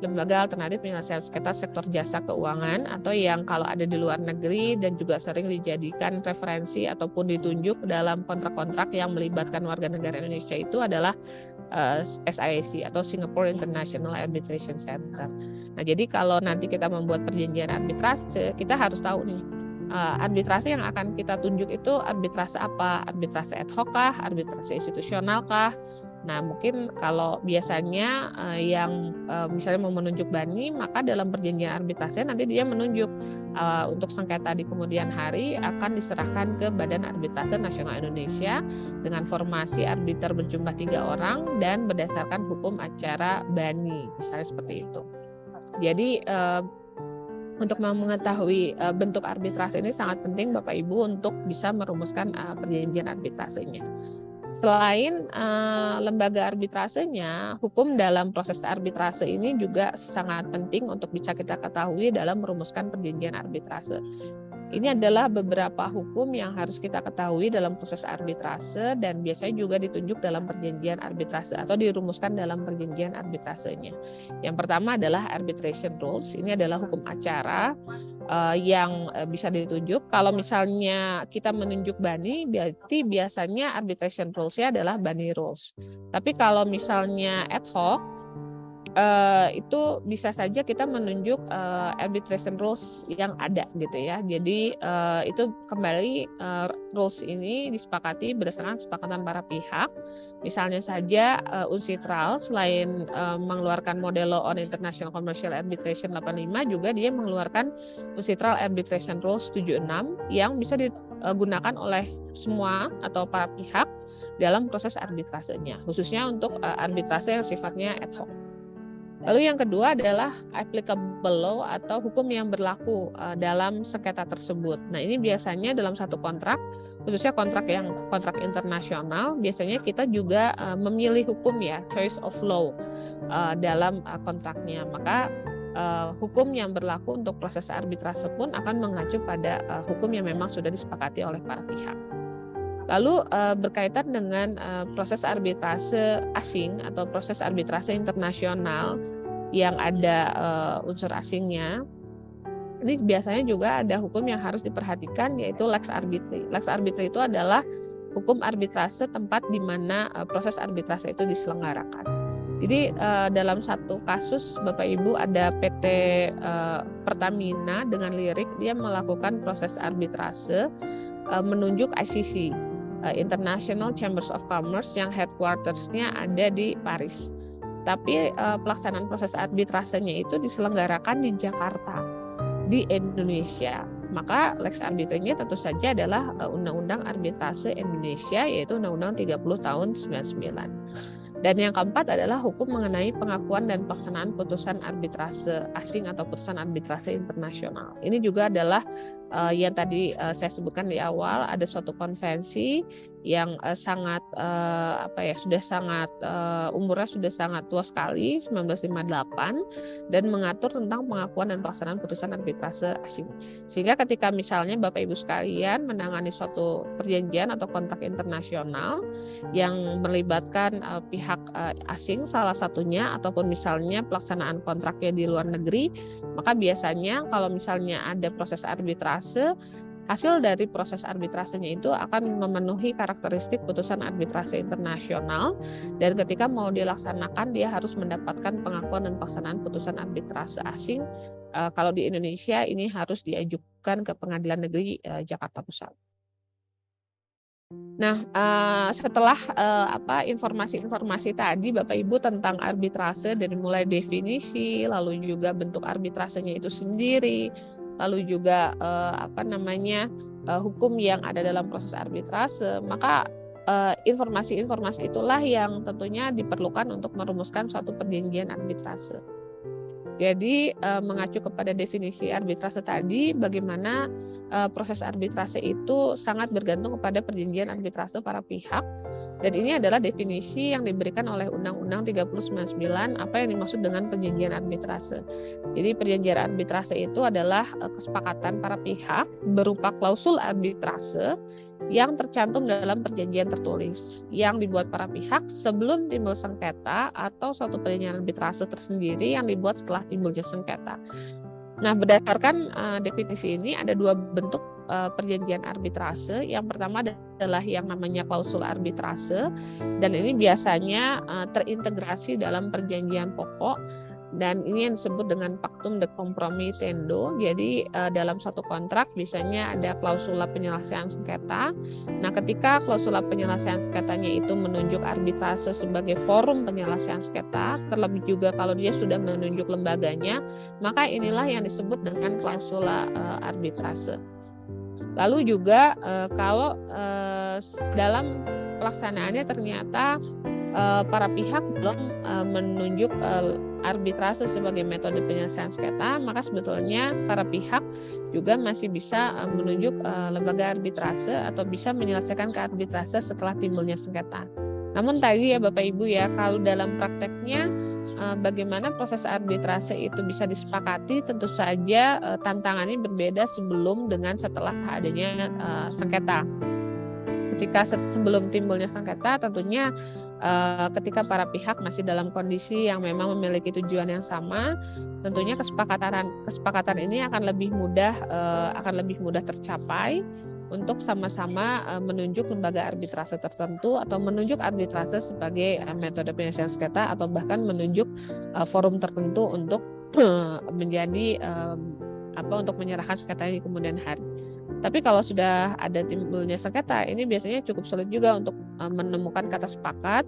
Lembaga Alternatif Penyelesaian Sengketa Sektor Jasa Keuangan, atau yang kalau ada di luar negeri dan juga sering dijadikan referensi ataupun ditunjuk dalam kontrak-kontrak yang melibatkan warga negara Indonesia itu adalah SIAC atau Singapore International Arbitration Center. Nah, jadi kalau nanti kita membuat perjanjian arbitrase, kita harus tahu nih, arbitrase yang akan kita tunjuk itu arbitrase apa? Arbitrase ad hoc kah? Arbitrase institusional kah? Nah, mungkin kalau biasanya yang misalnya mau menunjuk BANI, maka dalam perjanjian arbitrase nanti dia menunjuk untuk sengketa di kemudian hari akan diserahkan ke Badan Arbitrase Nasional Indonesia dengan formasi arbiter berjumlah 3 orang dan berdasarkan hukum acara BANI, misalnya seperti itu. Jadi untuk mengetahui bentuk arbitrase ini sangat penting Bapak Ibu untuk bisa merumuskan perjanjian arbitrasenya. Selain lembaga arbitrasenya, hukum dalam proses arbitrase ini juga sangat penting untuk bisa kita ketahui dalam merumuskan perjanjian arbitrase. Ini adalah beberapa hukum yang harus kita ketahui dalam proses arbitrase dan biasanya juga ditunjuk dalam perjanjian arbitrase atau dirumuskan dalam perjanjian arbitrasenya. Yang pertama adalah arbitration rules. Ini adalah hukum acara yang bisa ditunjuk. Kalau misalnya kita menunjuk BANI, berarti biasanya arbitration rules-nya adalah BANI rules. Tapi kalau misalnya ad hoc, itu bisa saja kita menunjuk arbitration rules yang ada gitu ya. Jadi itu kembali rules ini disepakati berdasarkan kesepakatan para pihak. Misalnya saja UNCITRAL selain mengeluarkan model Law on International Commercial Arbitration 85 juga dia mengeluarkan UNCITRAL Arbitration Rules 76 yang bisa digunakan oleh semua atau para pihak dalam proses arbitrasenya, khususnya untuk arbitrase yang sifatnya ad hoc. Lalu yang kedua adalah applicable law atau hukum yang berlaku dalam sengketa tersebut. Nah, ini biasanya dalam satu kontrak, khususnya kontrak internasional, biasanya kita juga memilih hukum ya, choice of law dalam kontraknya. Maka hukum yang berlaku untuk proses arbitrase pun akan mengacu pada hukum yang memang sudah disepakati oleh para pihak. Lalu berkaitan dengan proses arbitrase asing atau proses arbitrase internasional yang ada unsur asingnya, ini biasanya juga ada hukum yang harus diperhatikan yaitu lex arbitri. Lex arbitri itu adalah hukum arbitrase tempat di mana proses arbitrase itu diselenggarakan. Jadi dalam satu kasus Bapak Ibu ada PT Pertamina dengan Lirik, dia melakukan proses arbitrase menunjuk ICC, International Chambers of Commerce yang headquarters-nya ada di Paris. Tapi pelaksanaan proses arbitrasenya itu diselenggarakan di Jakarta, di Indonesia. Maka lex arbitrenya tentu saja adalah Undang-Undang Arbitrase Indonesia, yaitu Undang-Undang 30 tahun 99. Dan yang keempat adalah hukum mengenai pengakuan dan pelaksanaan putusan arbitrase asing atau putusan arbitrase internasional. Ini juga adalah yang tadi saya sebutkan di awal, ada suatu konvensi yang sangat sudah sangat umurnya sudah sangat tua sekali, 1958, dan mengatur tentang pengakuan dan pelaksanaan putusan arbitrase asing. Sehingga ketika misalnya Bapak Ibu sekalian menangani suatu perjanjian atau kontrak internasional yang melibatkan pihak asing salah satunya ataupun misalnya pelaksanaan kontraknya di luar negeri, maka biasanya kalau misalnya ada proses arbitrase, hasil dari proses arbitrasenya itu akan memenuhi karakteristik putusan arbitrase internasional, dan ketika mau dilaksanakan dia harus mendapatkan pengakuan dan pelaksanaan putusan arbitrase asing. Kalau di Indonesia ini harus diajukan ke Pengadilan Negeri Jakarta Pusat. Nah, setelah informasi-informasi tadi Bapak Ibu tentang arbitrase dari mulai definisi, lalu juga bentuk arbitrasenya itu sendiri, lalu juga hukum yang ada dalam proses arbitrase, maka informasi-informasi itulah yang tentunya diperlukan untuk merumuskan suatu perjanjian arbitrase. Jadi mengacu kepada definisi arbitrase tadi, bagaimana proses arbitrase itu sangat bergantung kepada perjanjian arbitrase para pihak, dan ini adalah definisi yang diberikan oleh Undang-Undang 3099 apa yang dimaksud dengan perjanjian arbitrase. Jadi perjanjian arbitrase itu adalah kesepakatan para pihak berupa klausul arbitrase yang tercantum dalam perjanjian tertulis yang dibuat para pihak sebelum timbul sengketa atau suatu perjanjian arbitrase tersendiri yang dibuat setelah timbulnya sengketa. Nah, berdasarkan definisi ini ada dua bentuk perjanjian arbitrase. Yang pertama adalah yang namanya klausul arbitrase, dan ini biasanya terintegrasi dalam perjanjian pokok, dan ini yang disebut dengan Pactum de Compromitendo. Jadi dalam suatu kontrak biasanya ada klausula penyelesaian sengketa. Nah, ketika klausula penyelesaian sengketanya itu menunjuk arbitrase sebagai forum penyelesaian sengketa, terlebih juga kalau dia sudah menunjuk lembaganya, maka inilah yang disebut dengan klausula arbitrase. Lalu juga kalau dalam pelaksanaannya ternyata para pihak belum menunjuk arbitrase sebagai metode penyelesaian sengketa, maka sebetulnya para pihak juga masih bisa menunjuk lembaga arbitrase atau bisa menyelesaikan ke arbitrase setelah timbulnya sengketa. Namun tadi ya Bapak Ibu ya, kalau dalam prakteknya bagaimana proses arbitrase itu bisa disepakati, tentu saja tantangannya berbeda sebelum dengan setelah adanya sengketa. Ketika sebelum timbulnya sengketa, tentunya ketika para pihak masih dalam kondisi yang memang memiliki tujuan yang sama, tentunya kesepakatan ini akan lebih mudah tercapai untuk sama-sama menunjuk lembaga arbitrase tertentu atau menunjuk arbitrase sebagai metode penyelesaian sengketa atau bahkan menunjuk forum tertentu untuk menjadi untuk menyerahkan sengketa di kemudian hari. Tapi kalau sudah ada timbulnya sengketa, ini biasanya cukup sulit juga untuk menemukan kata sepakat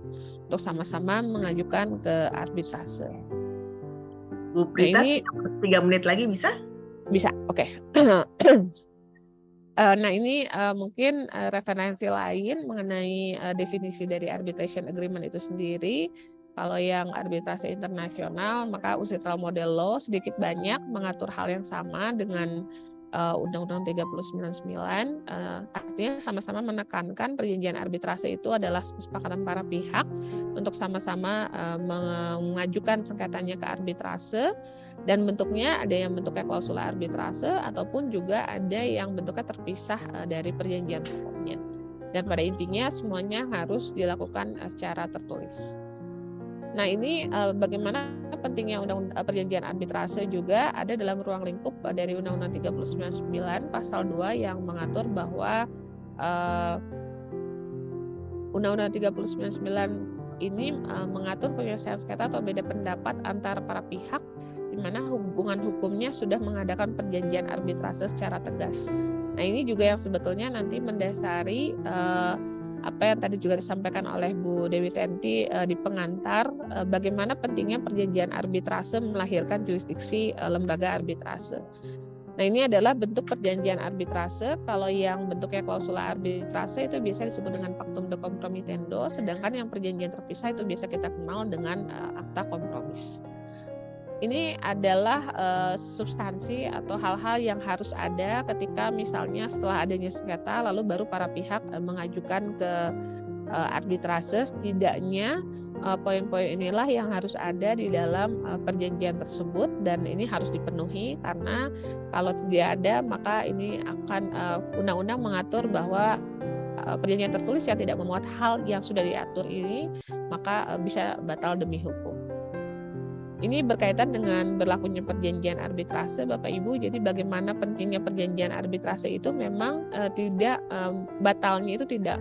untuk sama-sama mengajukan ke arbitrase. Bu Prita, 3 menit lagi bisa? Bisa, oke. Nah, ini mungkin referensi lain mengenai definisi dari arbitration agreement itu sendiri. Kalau yang arbitrase internasional, maka UCITRAL Model Law sedikit banyak mengatur hal yang sama dengan Undang-Undang 399, artinya sama-sama menekankan perjanjian arbitrase itu adalah kesepakatan para pihak untuk sama-sama mengajukan sengketanya ke arbitrase, dan bentuknya ada yang bentuknya klausula arbitrase ataupun juga ada yang bentuknya terpisah dari perjanjian pokoknya. Dan pada intinya semuanya harus dilakukan secara tertulis. Nah, ini bagaimana pentingnya perjanjian arbitrase juga ada dalam ruang lingkup dari Undang-Undang 399 pasal 2 yang mengatur bahwa Undang-Undang 399 ini mengatur penyelesaian sengketa atau beda pendapat antara para pihak di mana hubungan hukumnya sudah mengadakan perjanjian arbitrase secara tegas. Nah, ini juga yang sebetulnya nanti mendasari apa yang tadi juga disampaikan oleh Bu Dewi Tenti di pengantar, bagaimana pentingnya perjanjian arbitrase melahirkan jurisdiksi lembaga arbitrase. Nah, ini adalah bentuk perjanjian arbitrase. Kalau yang bentuknya klausula arbitrase itu biasa disebut dengan Pactum de Compromitendo, sedangkan yang perjanjian terpisah itu biasa kita kenal dengan akta kompromis. Ini adalah substansi atau hal-hal yang harus ada ketika misalnya setelah adanya sengketa lalu baru para pihak mengajukan ke arbitrase. Setidaknya poin-poin inilah yang harus ada di dalam perjanjian tersebut, dan ini harus dipenuhi karena kalau tidak ada maka ini akan undang-undang mengatur bahwa perjanjian tertulis yang tidak memuat hal yang sudah diatur ini maka bisa batal demi hukum. Ini berkaitan dengan berlakunya perjanjian arbitrase, Bapak Ibu. Jadi bagaimana pentingnya perjanjian arbitrase itu memang batalnya itu tidak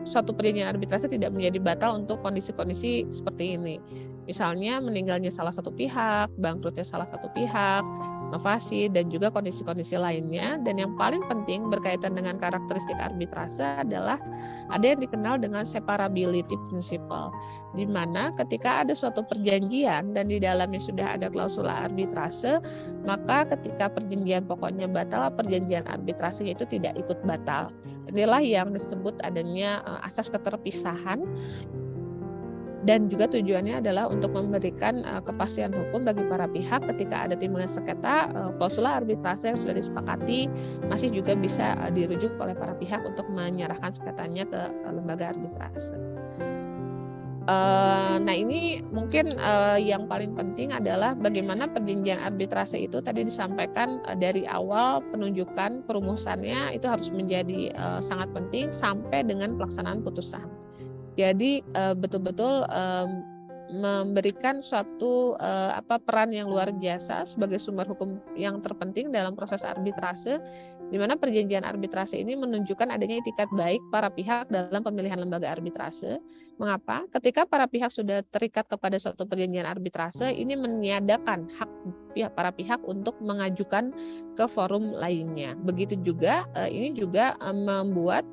suatu perjanjian arbitrase tidak menjadi batal untuk kondisi-kondisi seperti ini. Misalnya meninggalnya salah satu pihak, bangkrutnya salah satu pihak, novasi, dan juga kondisi-kondisi lainnya. Dan yang paling penting berkaitan dengan karakteristik arbitrase adalah ada yang dikenal dengan separability principle, di mana ketika ada suatu perjanjian dan di dalamnya sudah ada klausula arbitrase, maka ketika perjanjian pokoknya batal, perjanjian arbitrase itu tidak ikut batal. Inilah yang disebut adanya asas keterpisahan, dan juga tujuannya adalah untuk memberikan kepastian hukum bagi para pihak ketika ada timbulnya sengketa. Klausula arbitrase yang sudah disepakati masih juga bisa dirujuk oleh para pihak untuk menyerahkan sengketanya ke lembaga arbitrase. Nah ini mungkin yang paling penting adalah bagaimana perjanjian arbitrase itu tadi disampaikan dari awal penunjukan perumusannya itu harus menjadi sangat penting sampai dengan pelaksanaan putusan. Jadi betul-betul memberikan suatu peran yang luar biasa sebagai sumber hukum yang terpenting dalam proses arbitrase, di mana perjanjian arbitrase ini menunjukkan adanya itikat baik para pihak dalam pemilihan lembaga arbitrase. Mengapa? Ketika para pihak sudah terikat kepada suatu perjanjian arbitrase, ini meniadakan hak para pihak untuk mengajukan ke forum lainnya. Begitu juga ini juga membuat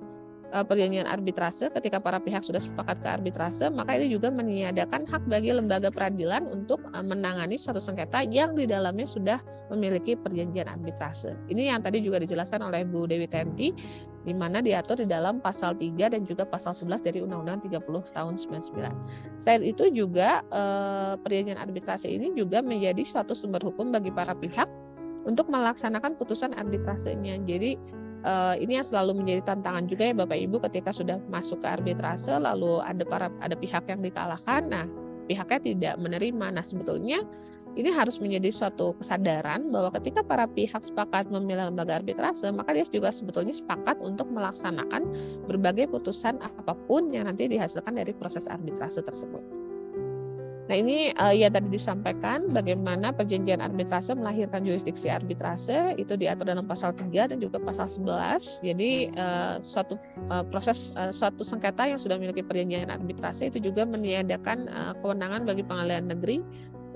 perjanjian arbitrase ketika para pihak sudah sepakat ke arbitrase, maka ini juga meniadakan hak bagi lembaga peradilan untuk menangani suatu sengketa yang di dalamnya sudah memiliki perjanjian arbitrase. Ini yang tadi juga dijelaskan oleh Bu Dewi Tenti, di mana diatur di dalam pasal 3 dan juga pasal 11 dari Undang-Undang 30 tahun 99. Selain itu juga perjanjian arbitrase ini juga menjadi suatu sumber hukum bagi para pihak untuk melaksanakan putusan arbitrasenya. Jadi ini yang selalu menjadi tantangan juga ya Bapak Ibu ketika sudah masuk ke arbitrase lalu ada pihak yang dikalahkan, nah pihaknya tidak menerima. Nah sebetulnya ini harus menjadi suatu kesadaran bahwa ketika para pihak sepakat memilih lembaga arbitrase, maka dia juga sebetulnya sepakat untuk melaksanakan berbagai putusan apapun yang nanti dihasilkan dari proses arbitrase tersebut. Nah ini yang tadi disampaikan bagaimana perjanjian arbitrase melahirkan jurisdiksi arbitrase, itu diatur dalam pasal 3 dan juga pasal 11. Jadi suatu proses suatu sengketa yang sudah memiliki perjanjian arbitrase itu juga meniadakan kewenangan bagi pengadilan negeri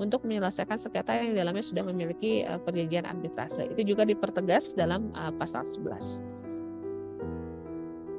untuk menyelesaikan sengketa yang di dalamnya sudah memiliki perjanjian arbitrase. Itu juga dipertegas dalam pasal 11.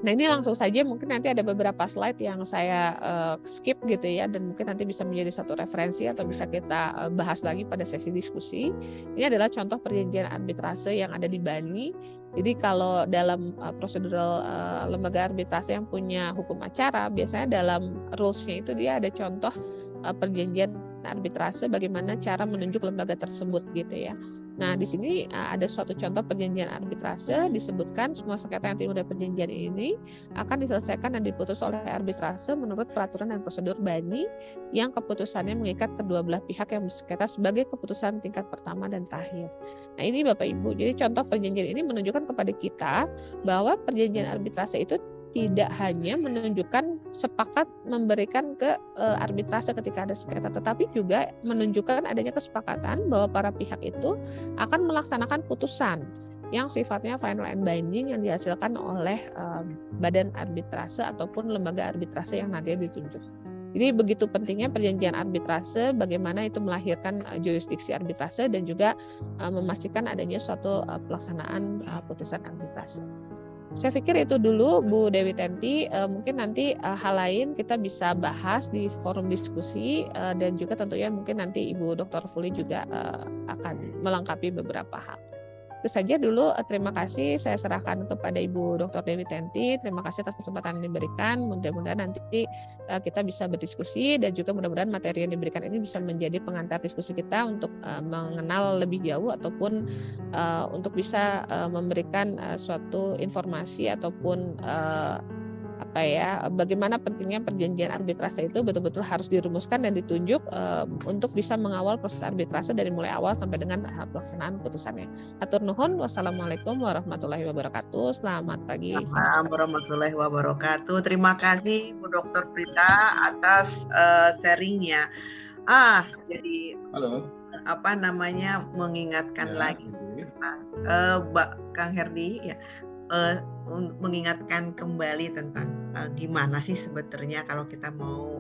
Nah ini langsung saja mungkin nanti ada beberapa slide yang saya skip gitu ya, dan mungkin nanti bisa menjadi satu referensi atau bisa kita bahas lagi pada sesi diskusi. Ini adalah contoh perjanjian arbitrase yang ada di BANI. Jadi kalau dalam prosedural lembaga arbitrase yang punya hukum acara, biasanya dalam rules-nya itu dia ada contoh perjanjian arbitrase bagaimana cara menunjuk lembaga tersebut gitu ya. Nah, di sini ada suatu contoh perjanjian arbitrase, disebutkan semua sengketa yang timbul dari perjanjian ini akan diselesaikan dan diputus oleh arbitrase menurut peraturan dan prosedur BANI yang keputusannya mengikat kedua belah pihak yang bersengketa sebagai keputusan tingkat pertama dan terakhir. Nah, ini Bapak Ibu, jadi contoh perjanjian ini menunjukkan kepada kita bahwa perjanjian arbitrase itu tidak hanya menunjukkan sepakat memberikan ke arbitrase ketika ada sengketa, tetapi juga menunjukkan adanya kesepakatan bahwa para pihak itu akan melaksanakan putusan yang sifatnya final and binding yang dihasilkan oleh badan arbitrase ataupun lembaga arbitrase yang nantinya ditunjuk. Jadi begitu pentingnya perjanjian arbitrase, bagaimana itu melahirkan jurisdiksi arbitrase dan juga memastikan adanya suatu pelaksanaan putusan arbitrase. Saya pikir itu dulu Bu Dewi Tenti, mungkin nanti hal lain kita bisa bahas di forum diskusi dan juga tentunya mungkin nanti Ibu Dr. Fuli juga akan melengkapi beberapa hal. Itu saja dulu, terima kasih saya serahkan kepada Ibu Dr. Dewi Tenti. Terima kasih atas kesempatan yang diberikan. Mudah-mudahan nanti kita bisa berdiskusi dan juga mudah-mudahan materi yang diberikan ini bisa menjadi pengantar diskusi kita untuk mengenal lebih jauh ataupun untuk bisa memberikan suatu informasi ataupun bagaimana pentingnya perjanjian arbitrase itu betul-betul harus dirumuskan dan ditunjuk untuk bisa mengawal proses arbitrase dari mulai awal sampai dengan pelaksanaan putusannya. Hatur nuhun, wassalamualaikum warahmatullahi wabarakatuh. Selamat pagi. Assalamualaikum warahmatullahi wabarakatuh. Terima kasih Bu Dr. Prita atas sharingnya. Jadi halo. Mengingatkan lagi Kang Herdi ya. Mengingatkan kembali tentang gimana sih sebetulnya kalau kita mau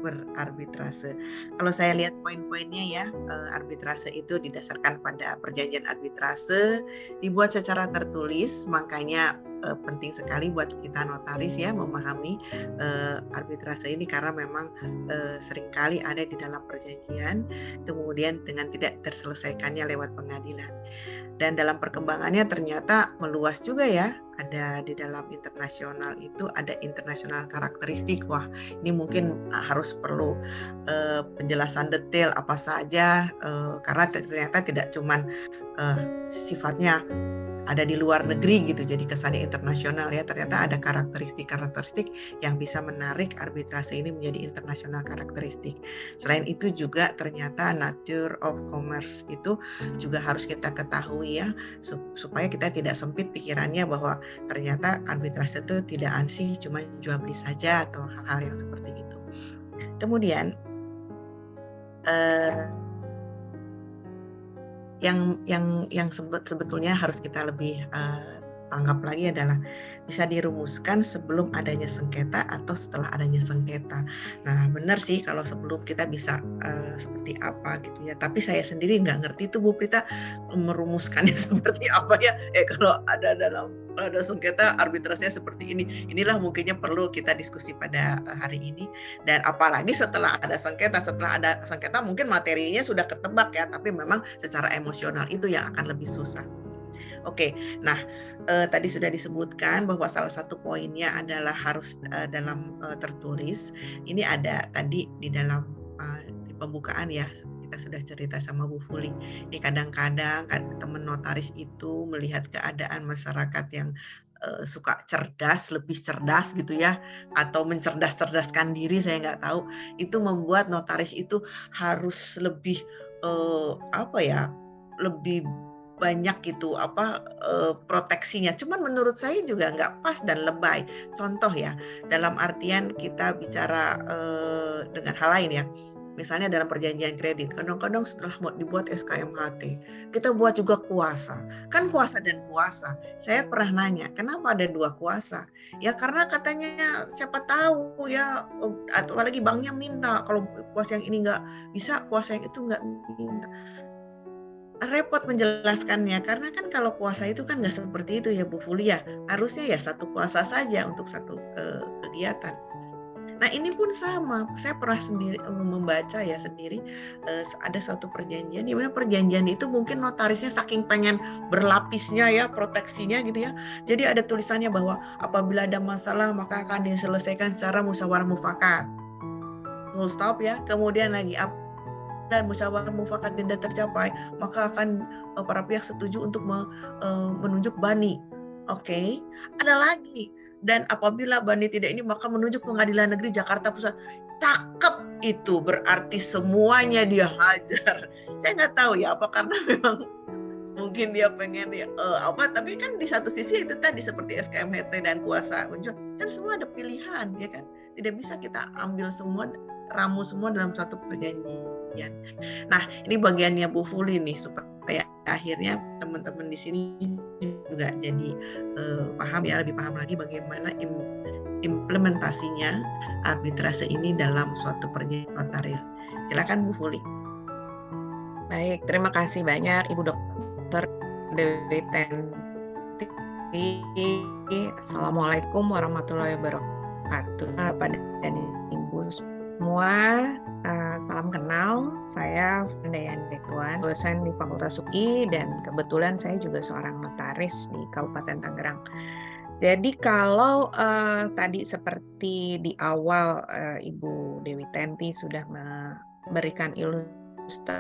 berarbitrase. Kalau saya lihat poin-poinnya ya, arbitrase itu didasarkan pada perjanjian arbitrase, dibuat secara tertulis, makanya penting sekali buat kita notaris ya memahami arbitrase ini karena memang seringkali ada di dalam perjanjian, kemudian dengan tidak terselesaikannya lewat pengadilan. Dan dalam perkembangannya ternyata meluas juga ya, ada di dalam internasional itu ada internasional karakteristik. Wah, ini mungkin harus perlu penjelasan detail apa saja karena ternyata tidak cuman sifatnya ada di luar negeri gitu, jadi kesannya internasional ya. Ternyata ada karakteristik-karakteristik yang bisa menarik arbitrase ini menjadi internasional karakteristik. Selain itu juga ternyata nature of commerce itu juga harus kita ketahui ya, supaya kita tidak sempit pikirannya bahwa ternyata arbitrase itu tidak ansih cuma jual beli saja atau hal-hal yang seperti itu. Kemudian yang sebetulnya harus kita lebih anggap lagi adalah bisa dirumuskan sebelum adanya sengketa atau setelah adanya sengketa. Nah, benar sih kalau sebelum kita bisa seperti apa gitu ya. Tapi saya sendiri nggak ngerti tuh Bu Prita merumuskannya seperti apa ya. Kalau ada sengketa arbitrasinya seperti ini. Inilah mungkinnya perlu kita diskusi pada hari ini. Dan apalagi setelah ada sengketa mungkin materinya sudah ketebak ya, tapi memang secara emosional itu yang akan lebih susah. Oke, nah tadi sudah disebutkan bahwa salah satu poinnya adalah harus dalam tertulis. Ini ada tadi di dalam di pembukaan ya, kita sudah cerita sama Bu Fuli. Ini kadang-kadang teman notaris itu melihat keadaan masyarakat yang suka cerdas, lebih cerdas gitu ya, atau mencerdas-cerdaskan diri, saya nggak tahu. Itu membuat notaris itu harus lebih lebih banyak gitu proteksinya. Cuman menurut saya juga nggak pas dan lebay. Contoh ya, dalam artian kita bicara dengan hal lain ya. Misalnya dalam perjanjian kredit, kadang-kadang setelah mau dibuat SKMHT, kita buat juga kuasa. Kan kuasa dan kuasa. Saya pernah nanya, kenapa ada 2 kuasa? Ya karena katanya siapa tahu ya, atau apalagi banknya minta kalau kuasa yang ini nggak bisa, kuasa yang itu nggak minta. Repot menjelaskannya, karena kan kalau kuasa itu kan nggak seperti itu ya Bu Fulia. Harusnya ya satu kuasa saja untuk satu kegiatan. Nah ini pun sama, saya pernah sendiri membaca ya sendiri ada suatu perjanjian, di mana perjanjian itu mungkin notarisnya saking pengen berlapisnya ya proteksinya gitu ya. Jadi ada tulisannya bahwa apabila ada masalah maka akan diselesaikan secara musyawarah mufakat. Full stop ya. Kemudian lagi dan musyawarah mufakat tidak tercapai, maka akan para pihak setuju untuk menunjuk bani. Oke, ada lagi. Dan apabila bani tidak ini, maka menunjuk Pengadilan Negeri Jakarta Pusat. Cakep itu, berarti semuanya dia hajar. Saya nggak tahu ya, apa karena memang mungkin dia pengen tapi kan di satu sisi itu tadi seperti SKMHT dan kuasa menjual, kan semua ada pilihan ya kan, tidak bisa kita ambil semua, ramu semua dalam satu perjanjian. Nah ini bagiannya Bu Fuli nih, supaya akhirnya teman-teman di sini juga jadi paham ya, lebih paham lagi bagaimana implementasinya arbitrase ini dalam suatu perjanjian notaris. Silakan Bu Fuli. Baik, terima kasih banyak Ibu Dr. Dewi Tenti. Assalamualaikum warahmatullahi wabarakatuh. Pada dan Ibu semua, salam kenal. Saya Dayan Rituan, dosen di Fakultas UI, dan kebetulan saya juga seorang notaris di Kabupaten Tangerang. Jadi kalau tadi seperti di awal Ibu Dewi Tenti sudah memberikan ilustrasi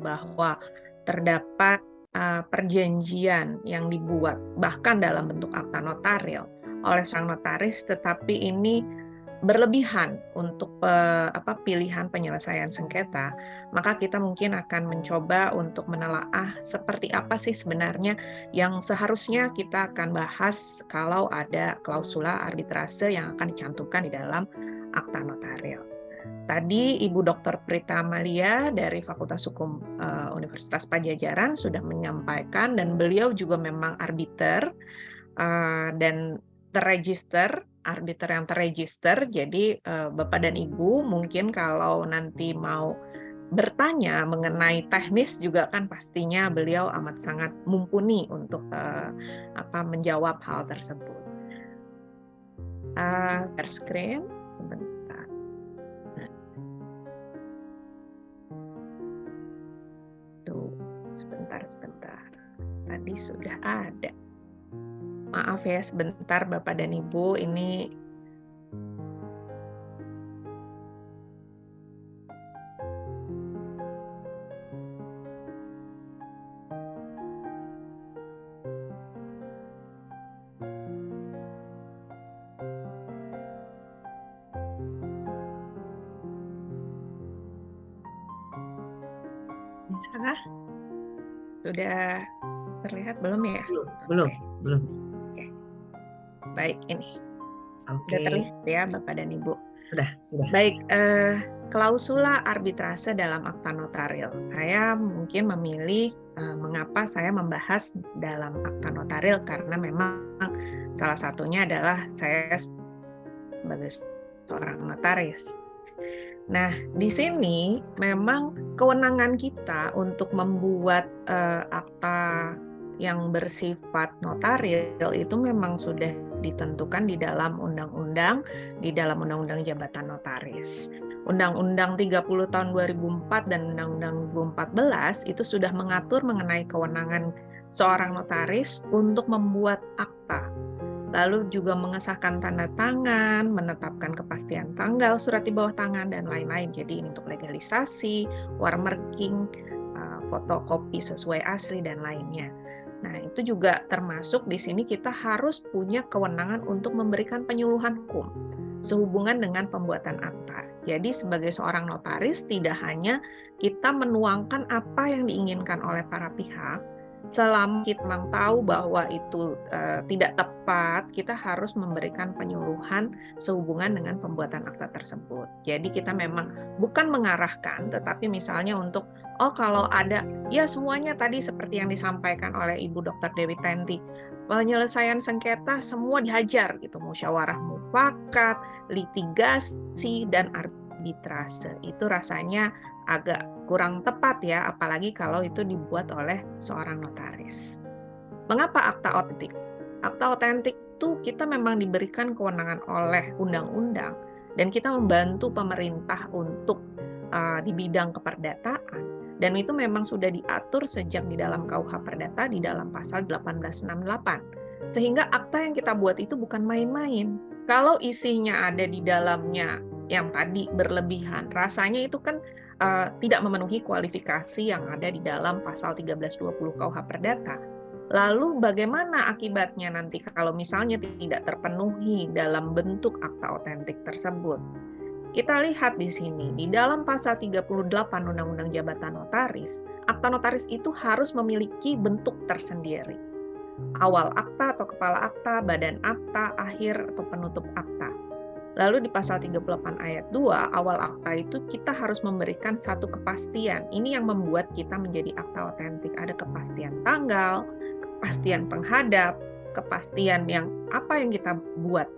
bahwa terdapat perjanjian yang dibuat bahkan dalam bentuk akta notaril oleh sang notaris, tetapi ini berlebihan untuk pilihan penyelesaian sengketa, maka kita mungkin akan mencoba untuk menelaah seperti apa sih sebenarnya yang seharusnya kita akan bahas kalau ada klausula arbitrase yang akan dicantumkan di dalam akta notaril. Tadi Ibu Dr. Prita Amalia dari Fakultas Hukum Universitas Padjadjaran sudah menyampaikan, dan beliau juga memang arbiter dan terregister, arbiter yang terregister. Jadi Bapak dan Ibu mungkin kalau nanti mau bertanya mengenai teknis juga kan pastinya beliau amat sangat mumpuni untuk menjawab hal tersebut. Share screen sebentar. Tuh, sebentar. Tadi sudah ada. Maaf ya, sebentar Bapak dan Ibu, ini Bisakah? Sudah terlihat belum ya? Belum. Oke. Baik, ini. Oke. Sudah terlihat ya Bapak dan Ibu? Sudah. Baik, klausula arbitrase dalam akta notaril. Saya mungkin memilih mengapa saya membahas dalam akta notaril, karena memang salah satunya adalah saya sebagai seorang notaris. Nah, di sini memang kewenangan kita untuk membuat akta yang bersifat notaril itu memang sudah ditentukan di dalam undang-undang Jabatan Notaris. Undang-Undang 30 tahun 2004 dan Undang-Undang 2014 itu sudah mengatur mengenai kewenangan seorang notaris untuk membuat akta. Lalu juga mengesahkan tanda tangan, menetapkan kepastian tanggal, surat di bawah tangan, dan lain-lain. Jadi ini untuk legalisasi, watermarking, fotokopi sesuai asli, dan lainnya. Nah, itu juga termasuk di sini kita harus punya kewenangan untuk memberikan penyuluhan hukum sehubungan dengan pembuatan akta. Jadi sebagai seorang notaris tidak hanya kita menuangkan apa yang diinginkan oleh para pihak, selama kita memang tahu bahwa itu tidak tepat, kita harus memberikan penyuluhan sehubungan dengan pembuatan akta tersebut. Jadi kita memang bukan mengarahkan, tetapi misalnya untuk, kalau ada, ya semuanya tadi seperti yang disampaikan oleh Ibu Dr. Dewi Tenti, penyelesaian sengketa semua dihajar, gitu, musyawarah mufakat, litigasi, dan arbitrase. Itu rasanya agak kurang tepat ya, apalagi kalau itu dibuat oleh seorang notaris. Mengapa akta otentik? Akta otentik itu kita memang diberikan kewenangan oleh undang-undang dan kita membantu pemerintah untuk di bidang keperdataan, dan itu memang sudah diatur sejak di dalam KUH Perdata di dalam pasal 1868. Sehingga akta yang kita buat itu bukan main-main. Kalau isinya ada di dalamnya yang tadi berlebihan, rasanya itu kan tidak memenuhi kualifikasi yang ada di dalam pasal 1320 KUH Perdata. Lalu bagaimana akibatnya nanti kalau misalnya tidak terpenuhi dalam bentuk akta otentik tersebut? Kita lihat di sini, di dalam pasal 38 Undang-Undang Jabatan Notaris, akta notaris itu harus memiliki bentuk tersendiri. Awal akta atau kepala akta, badan akta, akhir atau penutup akta. Lalu di pasal 38 ayat 2, awal akta itu kita harus memberikan satu kepastian. Ini yang membuat kita menjadi akta otentik. Ada kepastian tanggal, kepastian penghadap, kepastian yang apa yang kita buat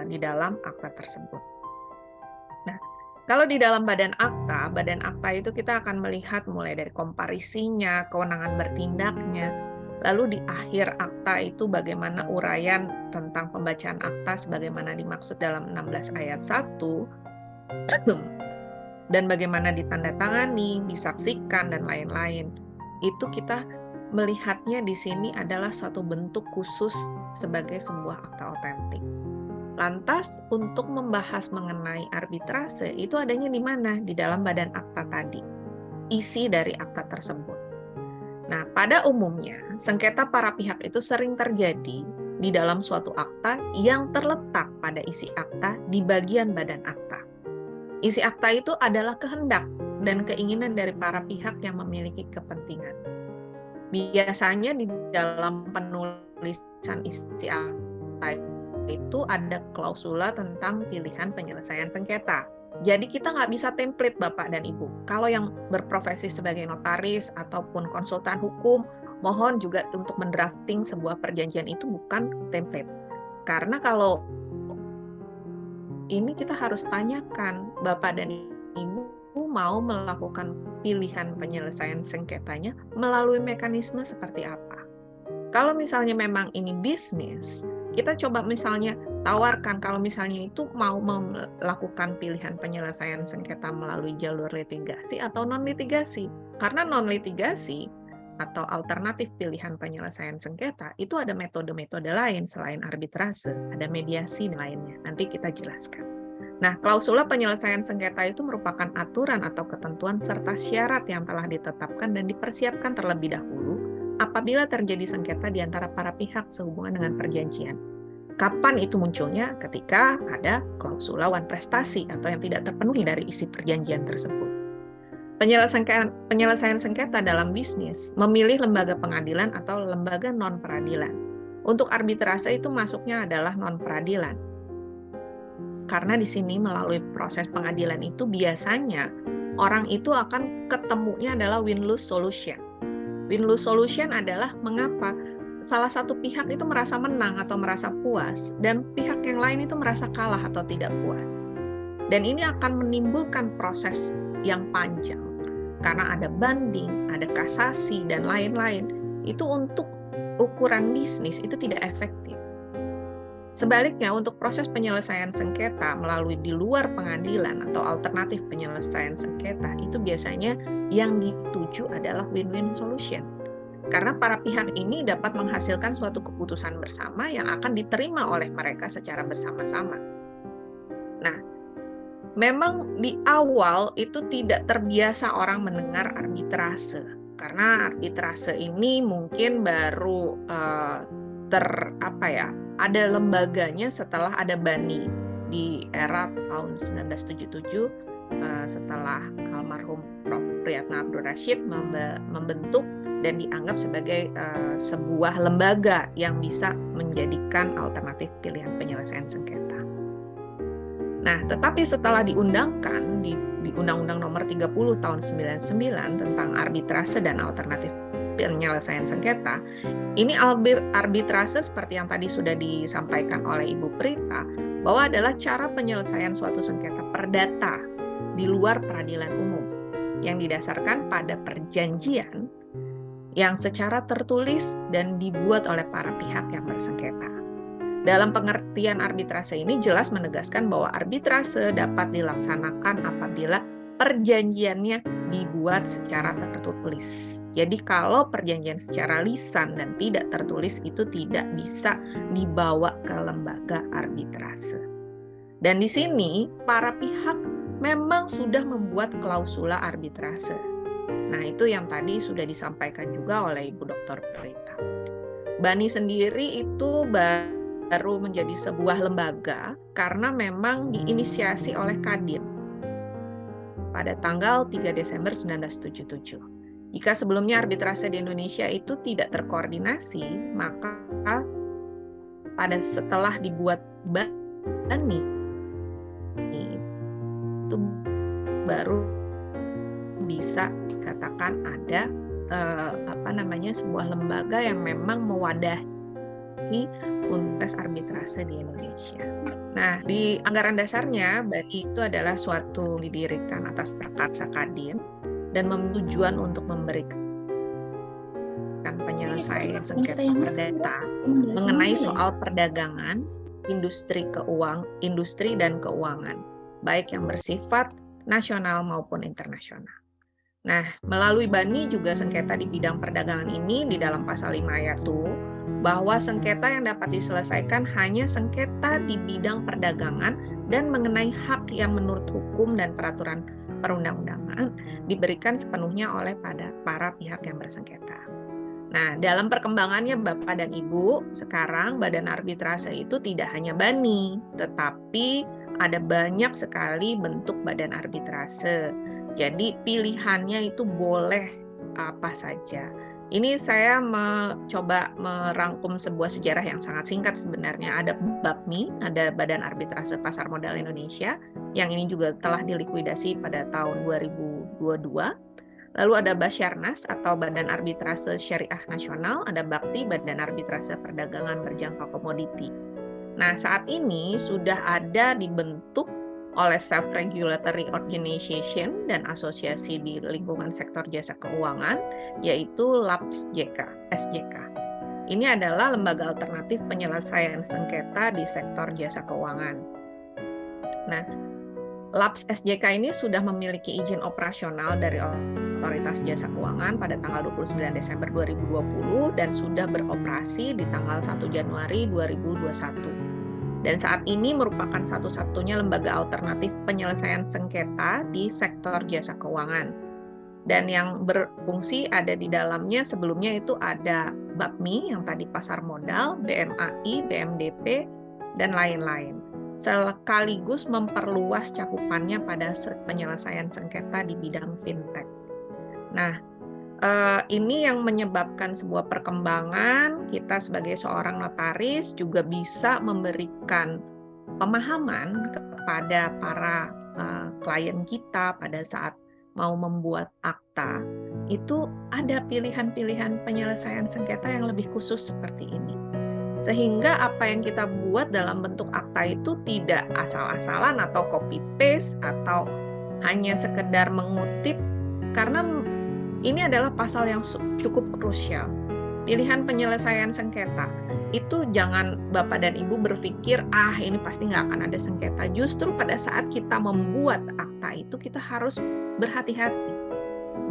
di dalam akta tersebut. Nah, kalau di dalam badan akta itu kita akan melihat mulai dari komparisinya, kewenangan bertindaknya, lalu di akhir akta itu bagaimana uraian tentang pembacaan akta sebagaimana dimaksud dalam 16 ayat 1, dan bagaimana ditandatangani, disaksikan, dan lain-lain. Itu kita melihatnya di sini adalah suatu bentuk khusus sebagai sebuah akta otentik. Lantas untuk membahas mengenai arbitrase itu adanya di mana? Di dalam badan akta tadi. Isi dari akta tersebut. Nah, pada umumnya, sengketa para pihak itu sering terjadi di dalam suatu akta yang terletak pada isi akta di bagian badan akta. Isi akta itu adalah kehendak dan keinginan dari para pihak yang memiliki kepentingan. Biasanya di dalam penulisan isi akta itu ada klausula tentang pilihan penyelesaian sengketa. Jadi kita nggak bisa template Bapak dan Ibu. Kalau yang berprofesi sebagai notaris ataupun konsultan hukum, mohon juga untuk mendrafting sebuah perjanjian itu bukan template. Karena kalau ini kita harus tanyakan, Bapak dan Ibu mau melakukan pilihan penyelesaian sengketanya melalui mekanisme seperti apa. Kalau misalnya memang ini bisnis, kita coba misalnya tawarkan kalau misalnya itu mau melakukan pilihan penyelesaian sengketa melalui jalur litigasi atau non-litigasi. Karena non-litigasi atau alternatif pilihan penyelesaian sengketa itu ada metode-metode lain selain arbitrase, ada mediasi dan lainnya. Nanti kita jelaskan. Nah, klausula penyelesaian sengketa itu merupakan aturan atau ketentuan serta syarat yang telah ditetapkan dan dipersiapkan terlebih dahulu apabila terjadi sengketa di antara para pihak sehubungan dengan perjanjian. Kapan itu munculnya? Ketika ada klausula wan prestasi atau yang tidak terpenuhi dari isi perjanjian tersebut. penyelesaian sengketa dalam bisnis memilih lembaga pengadilan atau lembaga non-peradilan. Untuk arbitrase itu masuknya adalah non-peradilan. Karena di sini melalui proses pengadilan itu biasanya orang itu akan ketemunya adalah win-lose solution. Win-lose solution adalah mengapa salah satu pihak itu merasa menang atau merasa puas dan pihak yang lain itu merasa kalah atau tidak puas. Dan ini akan menimbulkan proses yang panjang karena ada banding, ada kasasi dan lain-lain. Itu untuk ukuran bisnis itu tidak efektif. Sebaliknya untuk proses penyelesaian sengketa melalui di luar pengadilan atau alternatif penyelesaian sengketa itu biasanya yang dituju adalah win-win solution. Karena para pihak ini dapat menghasilkan suatu keputusan bersama yang akan diterima oleh mereka secara bersama-sama. Nah, memang di awal itu tidak terbiasa orang mendengar arbitrase. Karena arbitrase ini mungkin baru ada lembaganya setelah ada BANI di era tahun 1977 setelah almarhum Prof. Priyatna Abdul Rashid membentuk dan dianggap sebagai sebuah lembaga yang bisa menjadikan alternatif pilihan penyelesaian sengketa. Nah, tetapi setelah diundangkan di Undang-Undang Nomor 30 Tahun 99 tentang arbitrase dan alternatif penyelesaian sengketa, ini arbitrase seperti yang tadi sudah disampaikan oleh Ibu Prita, bahwa adalah cara penyelesaian suatu sengketa perdata di luar peradilan umum yang didasarkan pada perjanjian yang secara tertulis dan dibuat oleh para pihak yang bersengketa. Dalam pengertian arbitrase ini jelas menegaskan bahwa arbitrase dapat dilaksanakan apabila perjanjiannya dibuat secara tertulis. Jadi kalau perjanjian secara lisan dan tidak tertulis itu tidak bisa dibawa ke lembaga arbitrase. Dan di sini para pihak memang sudah membuat klausula arbitrase. Nah, itu yang tadi sudah disampaikan juga oleh Ibu Dr. Prita. BANI sendiri itu baru menjadi sebuah lembaga karena memang diinisiasi oleh Kadin pada tanggal 3 Desember 1977. Jika sebelumnya arbitrase di Indonesia itu tidak terkoordinasi, maka setelah dibuat BANI itu baru bisa dikatakan ada sebuah lembaga yang memang mewadahi untuk arbitrase di Indonesia. Nah, di anggaran dasarnya BANI itu adalah suatu didirikan atas prakarsa Kadin dan tujuan untuk memberikan penyelesaian sengketa perdata mengenai soal perdagangan, industri dan keuangan, baik yang bersifat nasional maupun internasional. Nah, melalui BANI juga sengketa di bidang perdagangan ini di dalam pasal 5 ayat 1 bahwa sengketa yang dapat diselesaikan hanya sengketa di bidang perdagangan dan mengenai hak yang menurut hukum dan peraturan perundang-undangan diberikan sepenuhnya oleh para pihak yang bersengketa. Nah, dalam perkembangannya Bapak dan Ibu, sekarang badan arbitrase itu tidak hanya BANI, tetapi ada banyak sekali bentuk badan arbitrase. Jadi pilihannya itu boleh apa saja. Ini saya mencoba merangkum sebuah sejarah yang sangat singkat sebenarnya. Ada BAPMI, ada Badan Arbitrase Pasar Modal Indonesia, yang ini juga telah dilikuidasi pada tahun 2022. Lalu ada Basyarnas atau Badan Arbitrase Syariah Nasional, ada BAKTI, Badan Arbitrase Perdagangan Berjangka Komoditi. Nah, saat ini sudah ada dibentuk oleh Self-Regulatory Organization dan asosiasi di lingkungan sektor jasa keuangan, yaitu SJK. Ini adalah lembaga alternatif penyelesaian sengketa di sektor jasa keuangan. Nah, LAPS SJK ini sudah memiliki izin operasional dari Otoritas Jasa Keuangan pada tanggal 29 Desember 2020 dan sudah beroperasi di tanggal 1 Januari 2021. Dan saat ini merupakan satu-satunya lembaga alternatif penyelesaian sengketa di sektor jasa keuangan. Dan yang berfungsi ada di dalamnya sebelumnya itu ada BAPMI yang tadi pasar modal, BMAI, BMDP, dan lain-lain. sekaligus memperluas cakupannya pada penyelesaian sengketa di bidang fintech. Nah, ini yang menyebabkan sebuah perkembangan kita sebagai seorang notaris juga bisa memberikan pemahaman kepada para klien kita pada saat mau membuat akta. Itu ada pilihan-pilihan penyelesaian sengketa yang lebih khusus seperti ini. Sehingga apa yang kita buat dalam bentuk akta itu tidak asal-asalan atau copy-paste atau hanya sekedar mengutip, karena ini adalah pasal yang cukup krusial. Pilihan penyelesaian sengketa. Itu jangan Bapak dan Ibu berpikir, ini pasti nggak akan ada sengketa. Justru pada saat kita membuat akta itu, kita harus berhati-hati.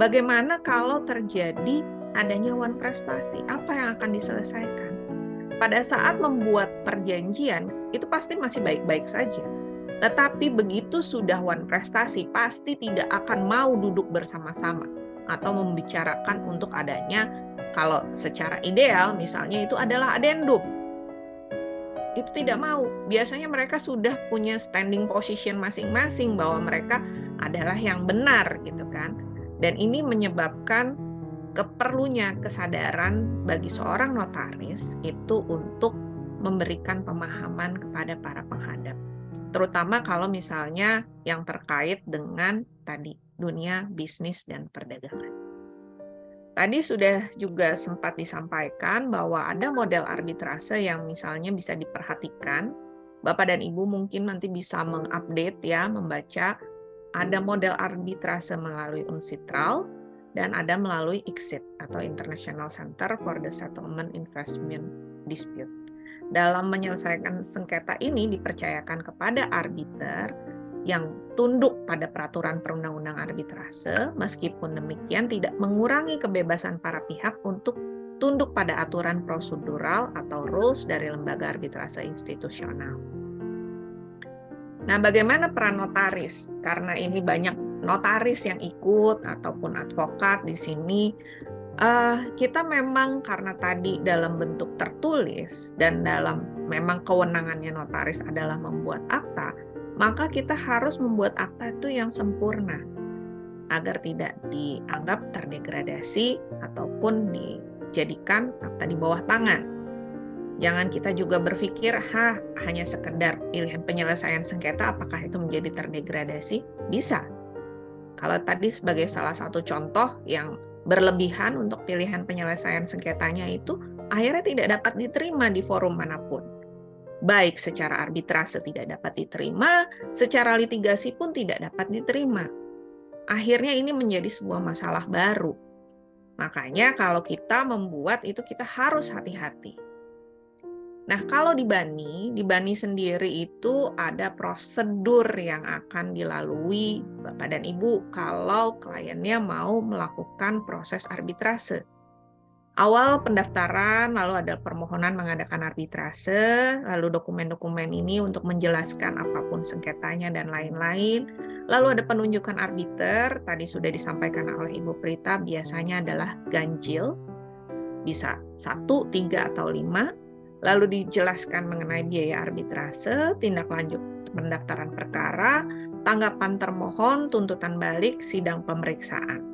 Bagaimana kalau terjadi adanya wan prestasi? Apa yang akan diselesaikan? Pada saat membuat perjanjian, itu pasti masih baik-baik saja. Tetapi begitu sudah wan prestasi, pasti tidak akan mau duduk bersama-sama atau membicarakan untuk adanya, kalau secara ideal misalnya itu adalah adendum. Itu tidak mau. Biasanya mereka sudah punya standing position masing-masing bahwa mereka adalah yang benar gitu kan. Dan ini menyebabkan keperlunya kesadaran bagi seorang notaris itu untuk memberikan pemahaman kepada para penghadap. Terutama kalau misalnya yang terkait dengan tadi dunia bisnis dan perdagangan. Tadi sudah juga sempat disampaikan bahwa ada model arbitrase yang misalnya bisa diperhatikan. Bapak dan Ibu mungkin nanti bisa mengupdate ya, membaca. Ada model arbitrase melalui UNCITRAL dan ada melalui ICSID atau International Center for the Settlement Investment Dispute. Dalam menyelesaikan sengketa ini dipercayakan kepada arbiter yang tunduk pada peraturan perundang-undang arbitrase, meskipun demikian tidak mengurangi kebebasan para pihak untuk tunduk pada aturan prosedural atau rules dari lembaga arbitrase institusional. Nah, bagaimana peran notaris? Karena ini banyak notaris yang ikut ataupun advokat di sini, kita memang karena tadi dalam bentuk tertulis dan dalam memang kewenangannya notaris adalah membuat akta, maka kita harus membuat akta itu yang sempurna agar tidak dianggap terdegradasi ataupun dijadikan akta di bawah tangan. Jangan kita juga berpikir, hanya sekedar pilihan penyelesaian sengketa, apakah itu menjadi terdegradasi? Bisa. Kalau tadi sebagai salah satu contoh yang berlebihan untuk pilihan penyelesaian sengketanya itu, akhirnya tidak dapat diterima di forum manapun. Baik secara arbitrase tidak dapat diterima, secara litigasi pun tidak dapat diterima. Akhirnya ini menjadi sebuah masalah baru. Makanya kalau kita membuat itu kita harus hati-hati. Nah, kalau di BANI sendiri itu ada prosedur yang akan dilalui Bapak dan Ibu kalau kliennya mau melakukan proses arbitrase. Awal pendaftaran, lalu ada permohonan mengadakan arbitrase, lalu dokumen-dokumen ini untuk menjelaskan apapun sengketanya dan lain-lain. Lalu ada penunjukan arbiter, tadi sudah disampaikan oleh Ibu Prita, biasanya adalah ganjil, bisa 1, 3, atau 5. Lalu dijelaskan mengenai biaya arbitrase, tindak lanjut pendaftaran perkara, tanggapan termohon, tuntutan balik, sidang pemeriksaan.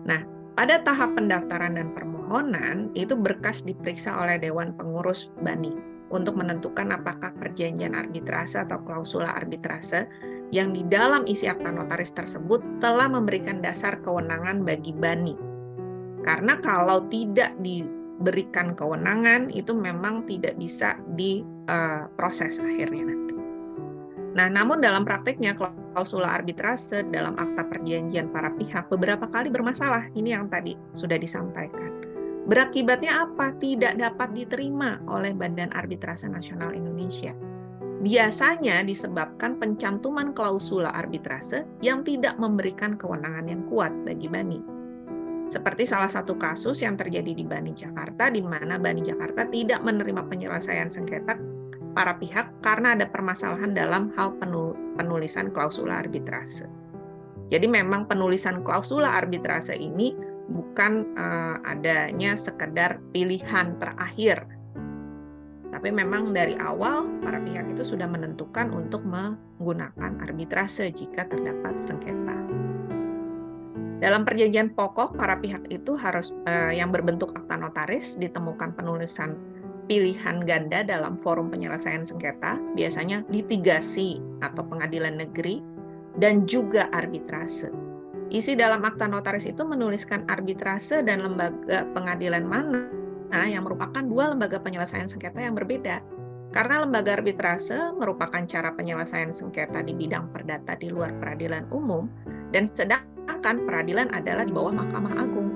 Nah, pada tahap pendaftaran dan permohonan, itu berkas diperiksa oleh Dewan Pengurus BANI untuk menentukan apakah perjanjian arbitrase atau klausula arbitrase yang di dalam isi akta notaris tersebut telah memberikan dasar kewenangan bagi BANI. Karena kalau tidak diberikan kewenangan, itu memang tidak bisa diproses akhirnya nanti. Nah, namun dalam prakteknya klausula arbitrase dalam akta perjanjian para pihak beberapa kali bermasalah. Ini yang tadi sudah disampaikan. Berakibatnya apa? Tidak dapat diterima oleh Badan Arbitrase Nasional Indonesia. Biasanya disebabkan pencantuman klausula arbitrase yang tidak memberikan kewenangan yang kuat bagi BANI. Seperti salah satu kasus yang terjadi di BANI Jakarta, di mana BANI Jakarta tidak menerima penyelesaian sengketa para pihak karena ada permasalahan dalam hal penulisan klausula arbitrase. Jadi memang penulisan klausula arbitrase ini bukan adanya sekedar pilihan terakhir. Tapi memang dari awal para pihak itu sudah menentukan untuk menggunakan arbitrase jika terdapat sengketa. Dalam perjanjian pokok, para pihak itu harus yang berbentuk akta notaris ditemukan penulisan pilihan ganda dalam forum penyelesaian sengketa, biasanya litigasi atau pengadilan negeri, dan juga arbitrase. Isi dalam akta notaris itu menuliskan arbitrase dan lembaga pengadilan mana yang merupakan dua lembaga penyelesaian sengketa yang berbeda. Karena lembaga arbitrase merupakan cara penyelesaian sengketa di bidang perdata di luar peradilan umum, dan sedangkan peradilan adalah di bawah Mahkamah Agung.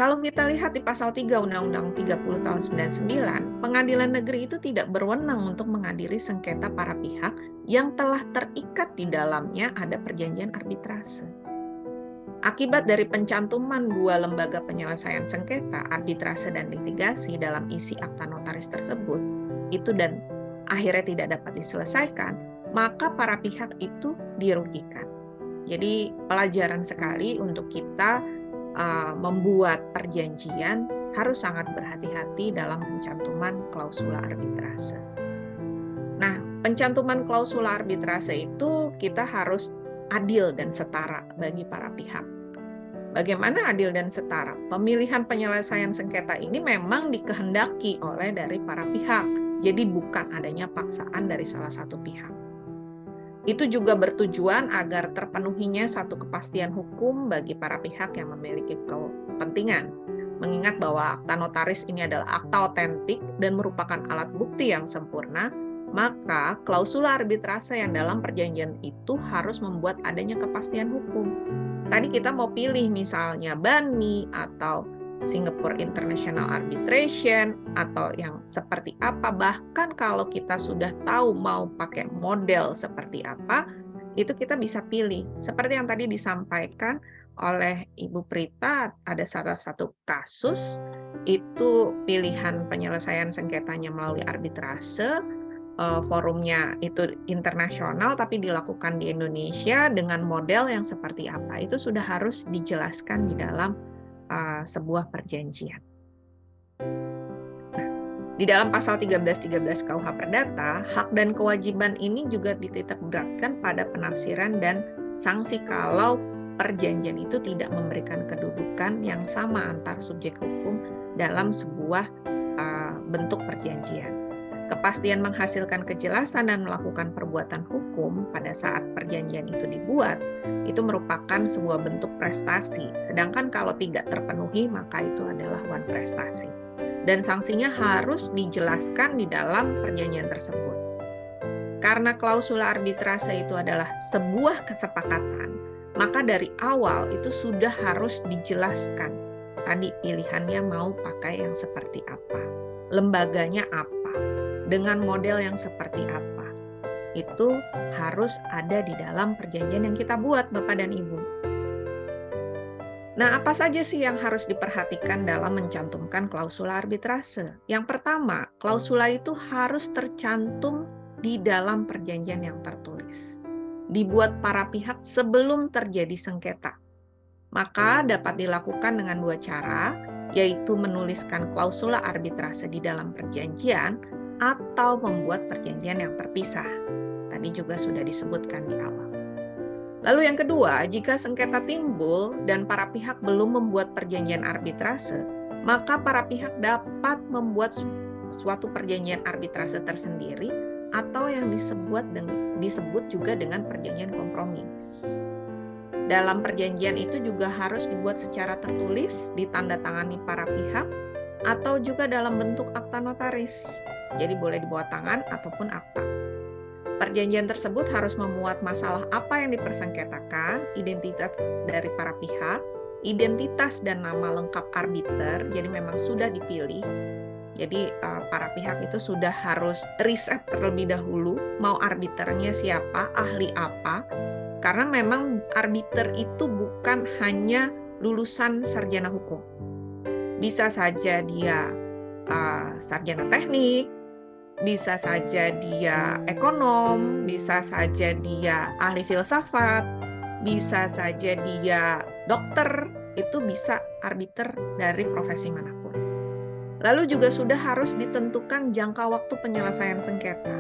Kalau kita lihat di pasal 3 Undang-Undang 30 tahun 99, pengadilan negeri itu tidak berwenang untuk mengadili sengketa para pihak yang telah terikat di dalamnya ada perjanjian arbitrase. Akibat dari pencantuman dua lembaga penyelesaian sengketa, arbitrase dan litigasi dalam isi akta notaris tersebut, itu dan akhirnya tidak dapat diselesaikan, maka para pihak itu dirugikan. Jadi pelajaran sekali untuk kita membuat perjanjian harus sangat berhati-hati dalam pencantuman klausula arbitrase. Nah, pencantuman klausula arbitrase itu kita harus adil dan setara bagi para pihak. Bagaimana adil dan setara? Pemilihan penyelesaian sengketa ini memang dikehendaki oleh dari para pihak. Jadi bukan adanya paksaan dari salah satu pihak. Itu juga bertujuan agar terpenuhinya satu kepastian hukum bagi para pihak yang memiliki kepentingan. Mengingat bahwa akta notaris ini adalah akta otentik dan merupakan alat bukti yang sempurna, maka klausula arbitrase yang dalam perjanjian itu harus membuat adanya kepastian hukum. Tadi kita mau pilih misalnya BANI atau Singapore International Arbitration atau yang seperti apa, bahkan kalau kita sudah tahu mau pakai model seperti apa, itu kita bisa pilih. Seperti yang tadi disampaikan oleh Ibu Prita, ada salah satu kasus itu pilihan penyelesaian sengketanya melalui arbitrase, forumnya itu internasional tapi dilakukan di Indonesia dengan model yang seperti apa, itu sudah harus dijelaskan di dalam sebuah perjanjian. Nah, di dalam pasal 1313 KUH Perdata, hak dan kewajiban ini juga dititikberatkan pada penafsiran dan sanksi kalau perjanjian itu tidak memberikan kedudukan yang sama antar subjek hukum dalam sebuah bentuk perjanjian. Kepastian menghasilkan kejelasan dan melakukan perbuatan hukum pada saat perjanjian itu dibuat, itu merupakan sebuah bentuk prestasi. Sedangkan kalau tidak terpenuhi, maka itu adalah wan prestasi. Dan sanksinya harus dijelaskan di dalam perjanjian tersebut. Karena klausula arbitrase itu adalah sebuah kesepakatan, maka dari awal itu sudah harus dijelaskan. Tadi pilihannya mau pakai yang seperti apa, lembaganya apa, dengan model yang seperti apa. Itu harus ada di dalam perjanjian yang kita buat, Bapak dan Ibu. Nah, apa saja sih yang harus diperhatikan dalam mencantumkan klausula arbitrase? Yang pertama, klausula itu harus tercantum di dalam perjanjian yang tertulis. Dibuat para pihak sebelum terjadi sengketa. Maka dapat dilakukan dengan dua cara, yaitu menuliskan klausula arbitrase di dalam perjanjian atau membuat perjanjian yang terpisah. Tadi juga sudah disebutkan di awal. Lalu yang kedua, jika sengketa timbul dan para pihak belum membuat perjanjian arbitrase, maka para pihak dapat membuat suatu perjanjian arbitrase tersendiri atau yang disebut juga dengan perjanjian kompromis. Dalam perjanjian itu juga harus dibuat secara tertulis, ditandatangani para pihak, atau juga dalam bentuk akta notaris. Jadi boleh di bawah tangan ataupun akta. Perjanjian tersebut harus memuat masalah apa yang dipersengketakan, identitas dari para pihak, identitas dan nama lengkap arbiter, jadi memang sudah dipilih. Jadi para pihak itu sudah harus riset terlebih dahulu, mau arbiternya siapa, ahli apa, karena memang arbiter itu bukan hanya lulusan sarjana hukum. Bisa saja dia sarjana teknik, bisa saja dia ekonom, bisa saja dia ahli filsafat, bisa saja dia dokter, itu bisa arbiter dari profesi manapun. Lalu juga sudah harus ditentukan jangka waktu penyelesaian sengketa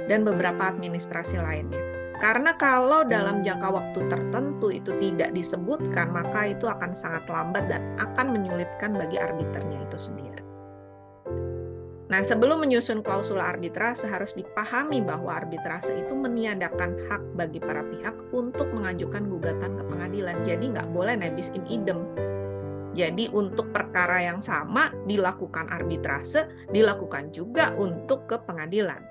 dan beberapa administrasi lainnya. Karena kalau dalam jangka waktu tertentu itu tidak disebutkan, maka itu akan sangat lambat dan akan menyulitkan bagi arbiternya itu sendiri. Nah, sebelum menyusun klausul arbitrase harus dipahami bahwa arbitrase itu meniadakan hak bagi para pihak untuk mengajukan gugatan ke pengadilan. Jadi nggak boleh nebis in idem. Jadi untuk perkara yang sama dilakukan arbitrase, dilakukan juga untuk ke pengadilan.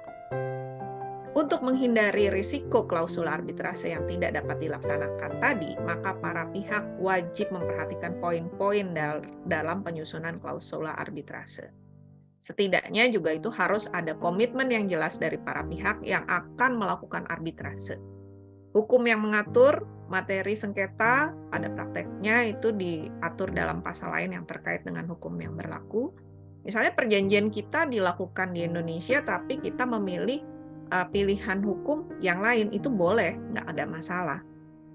Untuk menghindari risiko klausul arbitrase yang tidak dapat dilaksanakan tadi, maka para pihak wajib memperhatikan poin-poin dalam penyusunan klausul arbitrase. Setidaknya juga itu harus ada komitmen yang jelas dari para pihak yang akan melakukan arbitrase. Hukum yang mengatur materi sengketa pada prakteknya itu diatur dalam pasal lain yang terkait dengan hukum yang berlaku. Misalnya perjanjian kita dilakukan di Indonesia, tapi kita memilih pilihan hukum yang lain, itu boleh, nggak ada masalah.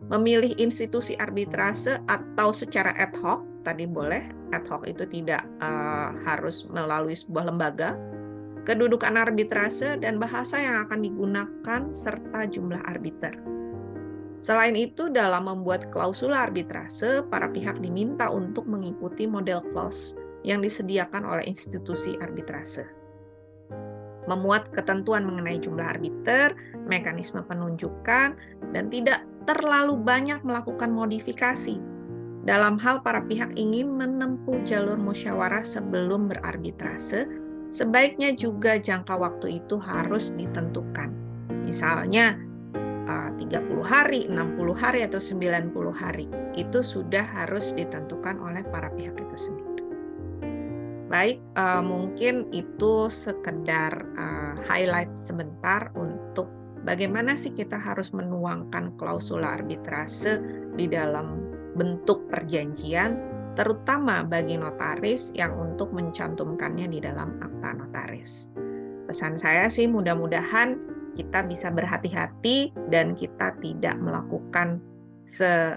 Memilih institusi arbitrase atau secara ad hoc, tadi boleh, ad hoc itu tidak harus melalui sebuah lembaga, kedudukan arbitrase, dan bahasa yang akan digunakan, serta jumlah arbiter. Selain itu, dalam membuat klausul arbitrase, para pihak diminta untuk mengikuti model clause yang disediakan oleh institusi arbitrase. Memuat ketentuan mengenai jumlah arbiter, mekanisme penunjukan, dan tidak terlalu banyak melakukan modifikasi. Dalam hal para pihak ingin menempuh jalur musyawarah sebelum berarbitrase, sebaiknya juga jangka waktu itu harus ditentukan. Misalnya 30 hari, 60 hari, atau 90 hari. Itu sudah harus ditentukan oleh para pihak itu sendiri. Baik, mungkin itu sekedar highlight sebentar untuk bagaimana sih kita harus menuangkan klausul arbitrase di dalam bentuk perjanjian, terutama bagi notaris yang untuk mencantumkannya di dalam akta notaris. Pesan saya sih mudah-mudahan kita bisa berhati-hati dan kita tidak melakukan secara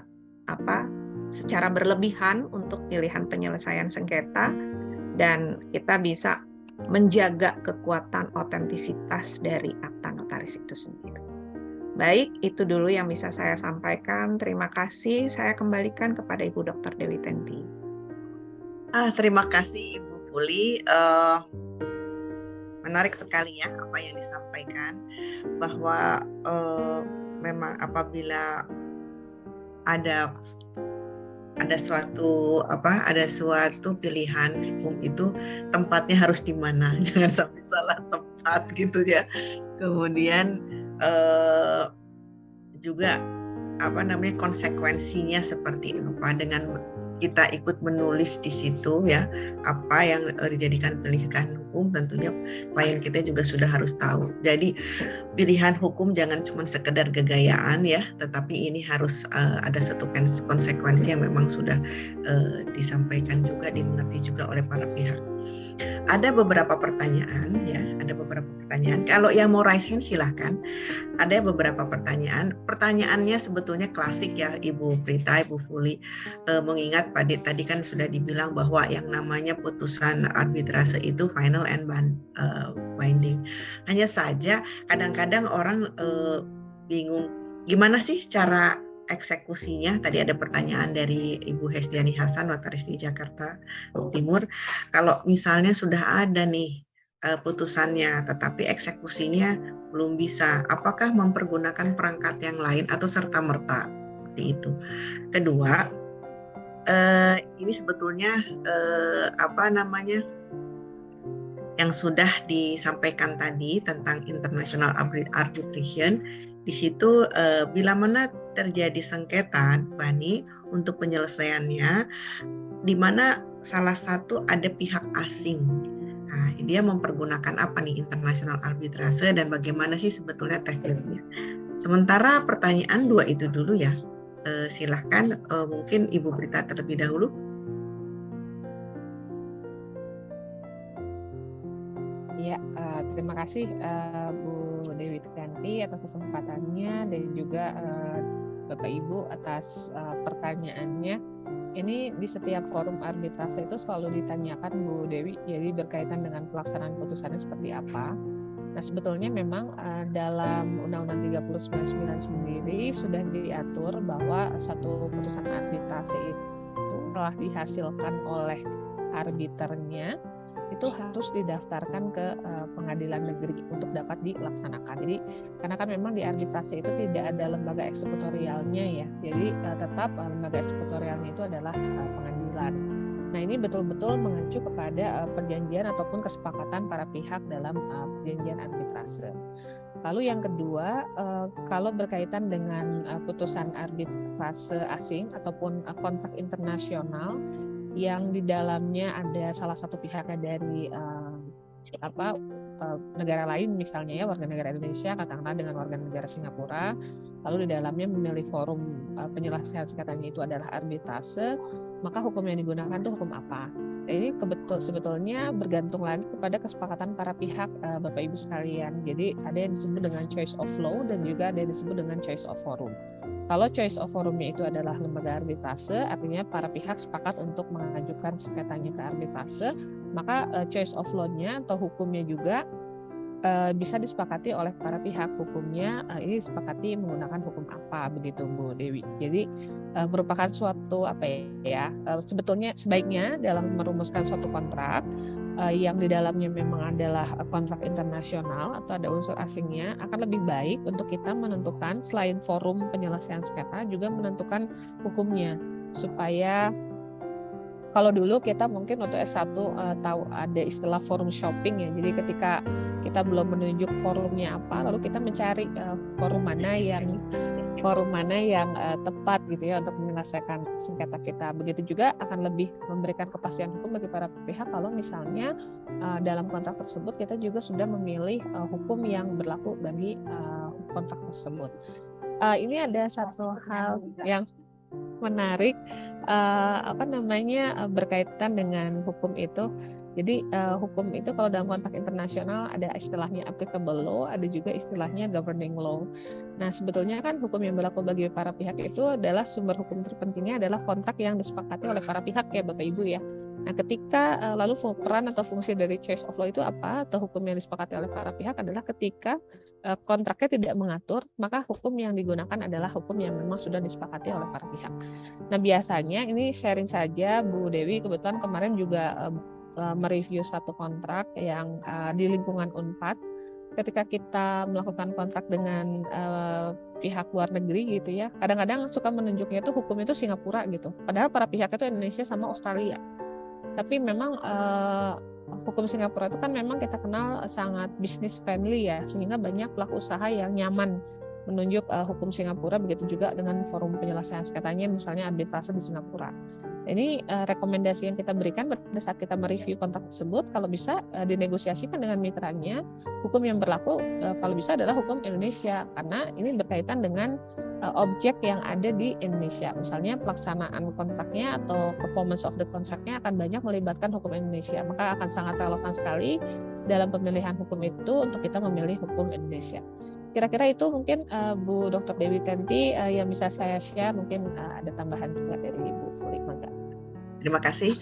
berlebihan untuk pilihan penyelesaian sengketa, dan kita bisa menjaga kekuatan otentisitas dari akta notaris itu sendiri. Baik, itu dulu yang bisa saya sampaikan. Terima kasih. Saya kembalikan kepada Ibu Dr. Dewi Tenti. Terima kasih Ibu Puli. Menarik sekali ya apa yang disampaikan, bahwa memang apabila ada suatu pilihan hukum itu tempatnya harus di mana, jangan sampai salah tempat gitu ya. Kemudian juga konsekuensinya seperti apa dengan kita ikut menulis di situ ya, apa yang dijadikan pilihan hukum, tentunya klien kita juga sudah harus tahu. Jadi pilihan hukum jangan cuma sekedar gegayaan ya, tetapi ini harus ada satu konsekuensi yang memang sudah disampaikan juga, dimengerti juga oleh para pihak. Ada beberapa pertanyaan ya, Kalau yang mau raise hand silahkan. Ada beberapa pertanyaan. Pertanyaannya sebetulnya klasik ya, Ibu Prita, Ibu Fuli. Mengingat tadi kan sudah dibilang bahwa yang namanya putusan arbitrase itu final and binding. Hanya saja kadang-kadang orang bingung gimana sih cara eksekusinya. Tadi ada pertanyaan dari Ibu Hestiani Hasan, notaris di Jakarta Timur. Kalau misalnya sudah ada nih putusannya, tetapi eksekusinya belum bisa, apakah mempergunakan perangkat yang lain atau serta-merta seperti itu. Kedua, ini sebetulnya yang sudah disampaikan tadi tentang international arbitration. Di situ bila mana terjadi sengketa, Bani, untuk penyelesaiannya, di mana salah satu ada pihak asing. Nah, dia mempergunakan apa nih international arbitrase dan bagaimana sih sebetulnya tekniknya. Sementara pertanyaan 2 itu dulu ya. Silahkan, mungkin Ibu Prita terlebih dahulu. Ya, terima kasih Bu Dewi Tenti atas kesempatannya dan juga Bapak Ibu atas pertanyaannya. Ini di setiap forum arbitrase itu selalu ditanyakan Bu Dewi, jadi berkaitan dengan pelaksanaan putusannya seperti apa. Nah, sebetulnya memang dalam Undang-Undang 3099 sendiri sudah diatur bahwa satu putusan arbitrase itu telah dihasilkan oleh arbiternya itu harus didaftarkan ke pengadilan negeri untuk dapat dilaksanakan. Jadi karena kan memang di arbitrase itu tidak ada lembaga eksekutorialnya ya. Jadi tetap lembaga eksekutorialnya itu adalah pengadilan. Nah, ini betul-betul mengacu kepada perjanjian ataupun kesepakatan para pihak dalam perjanjian arbitrase. Lalu yang kedua, kalau berkaitan dengan putusan arbitrase asing ataupun kontrak internasional yang di dalamnya ada salah satu pihaknya dari negara lain, misalnya ya warga negara Indonesia katakanlah dengan warga negara Singapura, lalu di dalamnya memilih forum penyelesaian sengketanya itu adalah arbitrase, maka hukum yang digunakan itu hukum apa? Nah, ini sebetulnya bergantung lagi kepada kesepakatan para pihak, Bapak Ibu sekalian. Jadi ada yang disebut dengan choice of law dan juga ada yang disebut dengan choice of forum. Kalau choice of forumnya itu adalah lembaga arbitrase, artinya para pihak sepakat untuk mengajukan sengketanya ke arbitrase, maka choice of law-nya atau hukumnya juga bisa disepakati oleh para pihak. Hukumnya ini disepakati menggunakan hukum apa, begitu Bu Dewi. Jadi merupakan suatu sebetulnya sebaiknya dalam merumuskan suatu kontrak yang di dalamnya memang adalah kontrak internasional atau ada unsur asingnya, akan lebih baik untuk kita menentukan selain forum penyelesaian sengketa juga menentukan hukumnya, supaya kalau dulu kita mungkin waktu S1 tahu ada istilah forum shopping ya. Jadi ketika kita belum menunjuk forumnya apa, lalu kita mencari forum mana yang tepat gitu ya untuk menyelesaikan sengketa kita. Begitu juga akan lebih memberikan kepastian hukum bagi para pihak kalau misalnya dalam kontrak tersebut kita juga sudah memilih hukum yang berlaku bagi kontrak tersebut. Ini ada satu hal yang menarik berkaitan dengan hukum itu. Jadi hukum itu kalau dalam kontrak internasional ada istilahnya applicable law, ada juga istilahnya governing law. Nah, sebetulnya kan hukum yang berlaku bagi para pihak itu adalah sumber hukum terpentingnya adalah kontrak yang disepakati oleh para pihak ya Bapak Ibu ya. Nah, ketika lalu peran atau fungsi dari choice of law itu apa atau hukum yang disepakati oleh para pihak adalah ketika kontraknya tidak mengatur, maka hukum yang digunakan adalah hukum yang memang sudah disepakati oleh para pihak. Nah, biasanya ini sharing saja Bu Dewi, kebetulan kemarin juga mereview satu kontrak yang di lingkungan Unpad. Ketika kita melakukan kontrak dengan pihak luar negeri gitu ya, kadang-kadang suka menunjuknya itu hukum itu Singapura gitu. Padahal para pihak itu Indonesia sama Australia. Tapi memang hukum Singapura itu kan memang kita kenal sangat business friendly ya, sehingga banyak pelaku usaha yang nyaman menunjuk hukum Singapura, begitu juga dengan forum penyelesaian sengketanya misalnya arbitrase di Singapura. Ini rekomendasi yang kita berikan pada saat kita mereview kontrak tersebut, kalau bisa dinegosiasikan dengan mitranya, hukum yang berlaku kalau bisa adalah hukum Indonesia, karena ini berkaitan dengan objek yang ada di Indonesia. Misalnya pelaksanaan kontraknya atau performance of the contract-nya akan banyak melibatkan hukum Indonesia, maka akan sangat relevan sekali dalam pemilihan hukum itu untuk kita memilih hukum Indonesia. Kira-kira itu mungkin Bu Dr. Dewi Tenti yang bisa saya share, mungkin ada tambahan juga dari Bu Fuli. Terima kasih.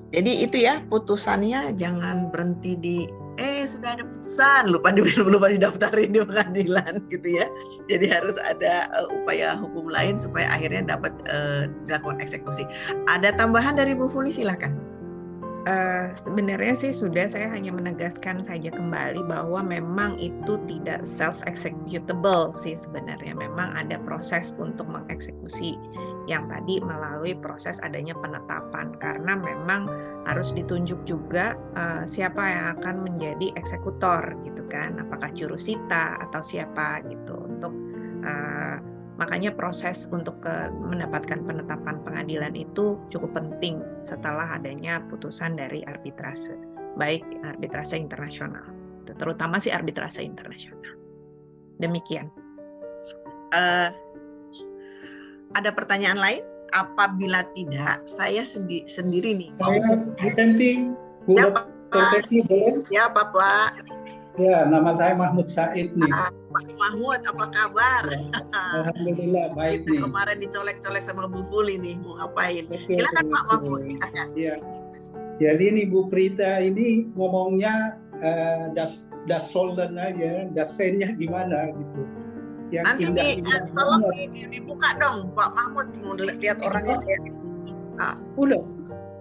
Jadi itu ya putusannya, jangan berhenti di sudah ada putusan, lupa didaftarin di pengadilan gitu ya. Jadi harus ada upaya hukum lain supaya akhirnya dapat dilakukan eksekusi. Ada tambahan dari Bu Fuli, silakan. Sebenarnya sih sudah, saya hanya menegaskan saja kembali bahwa memang itu tidak self-executable sih sebenarnya. Memang ada proses untuk mengeksekusi yang tadi melalui proses adanya penetapan, karena memang harus ditunjuk juga siapa yang akan menjadi eksekutor gitu kan, apakah jurusita atau siapa gitu. Untuk makanya proses untuk mendapatkan penetapan pengadilan itu cukup penting setelah adanya putusan dari arbitrase, baik arbitrase internasional, terutama sih arbitrase internasional. Demikian. Ada pertanyaan lain? Apabila tidak, saya sendiri nih. Saya Tenti, Bu Dr. Tenti, boleh? Ya, Pak. Ya, nama saya Mahmud Said nih. Pak Mahmud, apa kabar? Alhamdulillah baik Kita nih. kemarin dicolek-colek sama Bu Fuli nih, mau ngapain? Betul, Silakan Pak betul. Mahmud. Silakan. Ya. Jadi nih Bu Prita ini ngomongnya das solden aja, dasennya gimana gitu. Yang Nanti indah-indah tolong banget. dibuka dong Pak Mahmud, mau lihat orangnya. Udah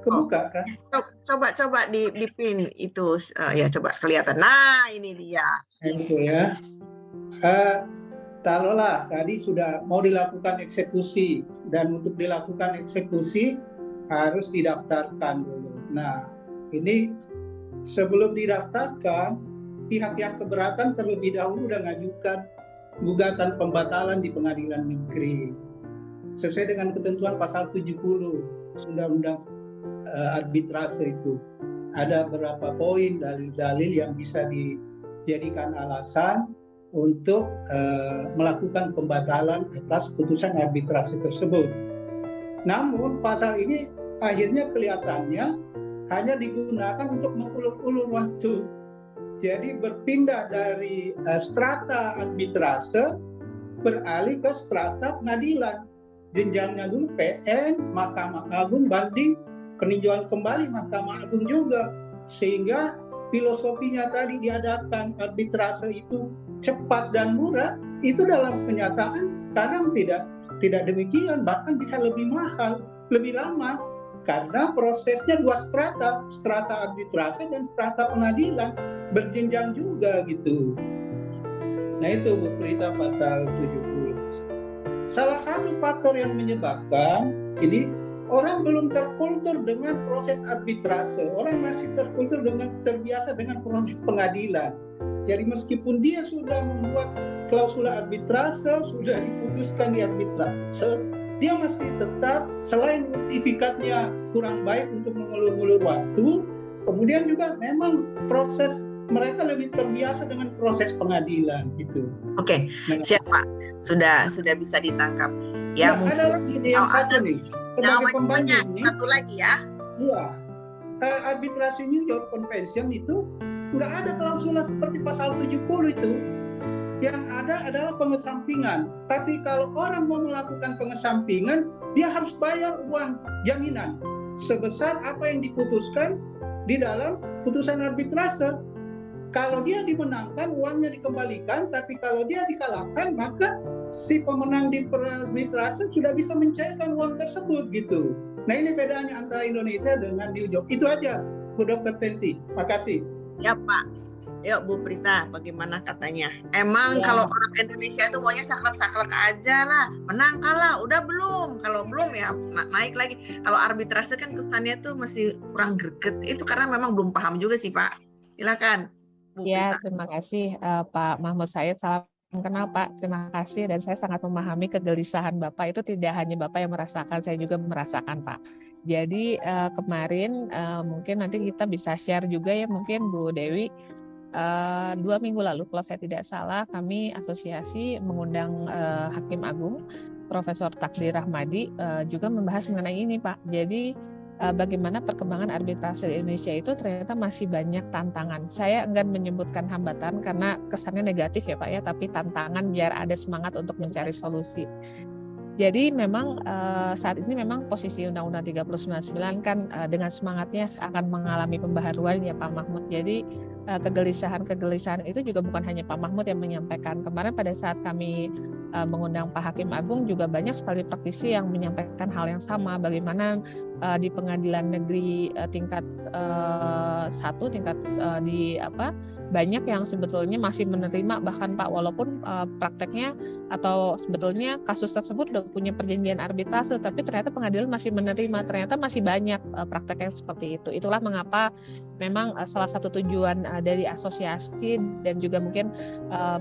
kebuka kan? Coba di pin itu ya, coba kelihatan. Nah, ini dia. Itu ya. Taruhlah tadi sudah mau dilakukan eksekusi, dan untuk dilakukan eksekusi harus didaftarkan dulu. Nah, ini sebelum didaftarkan, pihak yang keberatan terlebih dahulu sudah mengajukan gugatan pembatalan di pengadilan negeri sesuai dengan ketentuan pasal 70 Undang-Undang arbitrase. Itu ada beberapa poin dalil-dalil yang bisa dijadikan alasan untuk melakukan pembatalan atas putusan arbitrase tersebut. Namun pasal ini akhirnya kelihatannya hanya digunakan untuk mengulur-ulur waktu. Jadi berpindah dari strata arbitrase beralih ke strata pengadilan. Jenjangnya dulu PN, Mahkamah Agung, banding, peninjauan kembali Mahkamah Agung juga. Sehingga filosofinya tadi diadakan arbitrase itu cepat dan murah, itu dalam kenyataan kadang tidak demikian, bahkan bisa lebih mahal, lebih lama, karena prosesnya dua strata arbitrase dan strata pengadilan, berjenjang juga gitu. Nah itu Bu Prita pasal 70. Salah satu faktor yang menyebabkan ini, orang belum terkultur dengan proses arbitrase, orang masih terbiasa dengan proses pengadilan. Jadi meskipun dia sudah membuat klausula arbitrase, sudah diputuskan di arbitrase, dia masih tetap, selain sertifikatnya kurang baik untuk mengulur-ulur waktu, kemudian juga memang proses mereka lebih terbiasa dengan proses pengadilan gitu. Oke, siap Pak. Sudah bisa ditangkap. Ya, ada lagi nih yang satu nih. Sebagai pembanding nih. Satu lagi ya. Iya. Arbitrasi New York Convention itu nggak ada klausula seperti pasal 70 itu. Yang ada adalah pengesampingan. Tapi kalau orang mau melakukan pengesampingan, dia harus bayar uang jaminan sebesar apa yang diputuskan di dalam putusan arbitrase. Kalau dia dimenangkan, uangnya dikembalikan. Tapi kalau dia dikalahkan, maka si pemenang di arbitrase sudah bisa mencairkan uang tersebut gitu. Nah ini bedanya antara Indonesia dengan New York. Itu aja, Bu Dr. Tenti. Makasih. Ya Pak. Yuk Bu Prita, bagaimana katanya? Emang kalau orang Indonesia itu maunya saklek-saklek aja lah, menang kalah, udah belum? Kalau belum ya naik lagi. Kalau arbitrase kan kesannya tuh masih kurang greget. Itu karena memang belum paham juga sih Pak. Silakan Bu Prita. Terima kasih Pak Mahmud Said. Salam kenal Pak, terima kasih, dan saya sangat memahami kegelisahan Bapak. Itu tidak hanya Bapak yang merasakan, saya juga merasakan Pak. Jadi kemarin mungkin nanti kita bisa share juga ya, mungkin Bu Dewi, 2 minggu lalu kalau saya tidak salah kami asosiasi mengundang Hakim Agung Profesor Takdir Rahmadi juga membahas mengenai ini Pak. Jadi bagaimana perkembangan arbitrase di Indonesia itu ternyata masih banyak tantangan. Saya enggan menyebutkan hambatan karena kesannya negatif ya Pak ya, tapi tantangan biar ada semangat untuk mencari solusi. Jadi memang saat ini memang posisi Undang-Undang 3099 kan dengan semangatnya akan mengalami pembaharuan ya Pak Mahmud. Jadi kegelisahan itu juga bukan hanya Pak Mahmud yang menyampaikan. Kemarin pada saat kami mengundang Pak Hakim Agung juga banyak sekali praktisi yang menyampaikan hal yang sama. Bagaimana di pengadilan negeri tingkat 1, tingkat banyak yang sebetulnya masih menerima, bahkan Pak walaupun prakteknya atau sebetulnya kasus tersebut sudah punya perjanjian arbitrase, tapi ternyata pengadilan masih menerima, ternyata masih banyak praktek yang seperti itu. Itulah mengapa memang salah satu tujuan dari asosiasi dan juga mungkin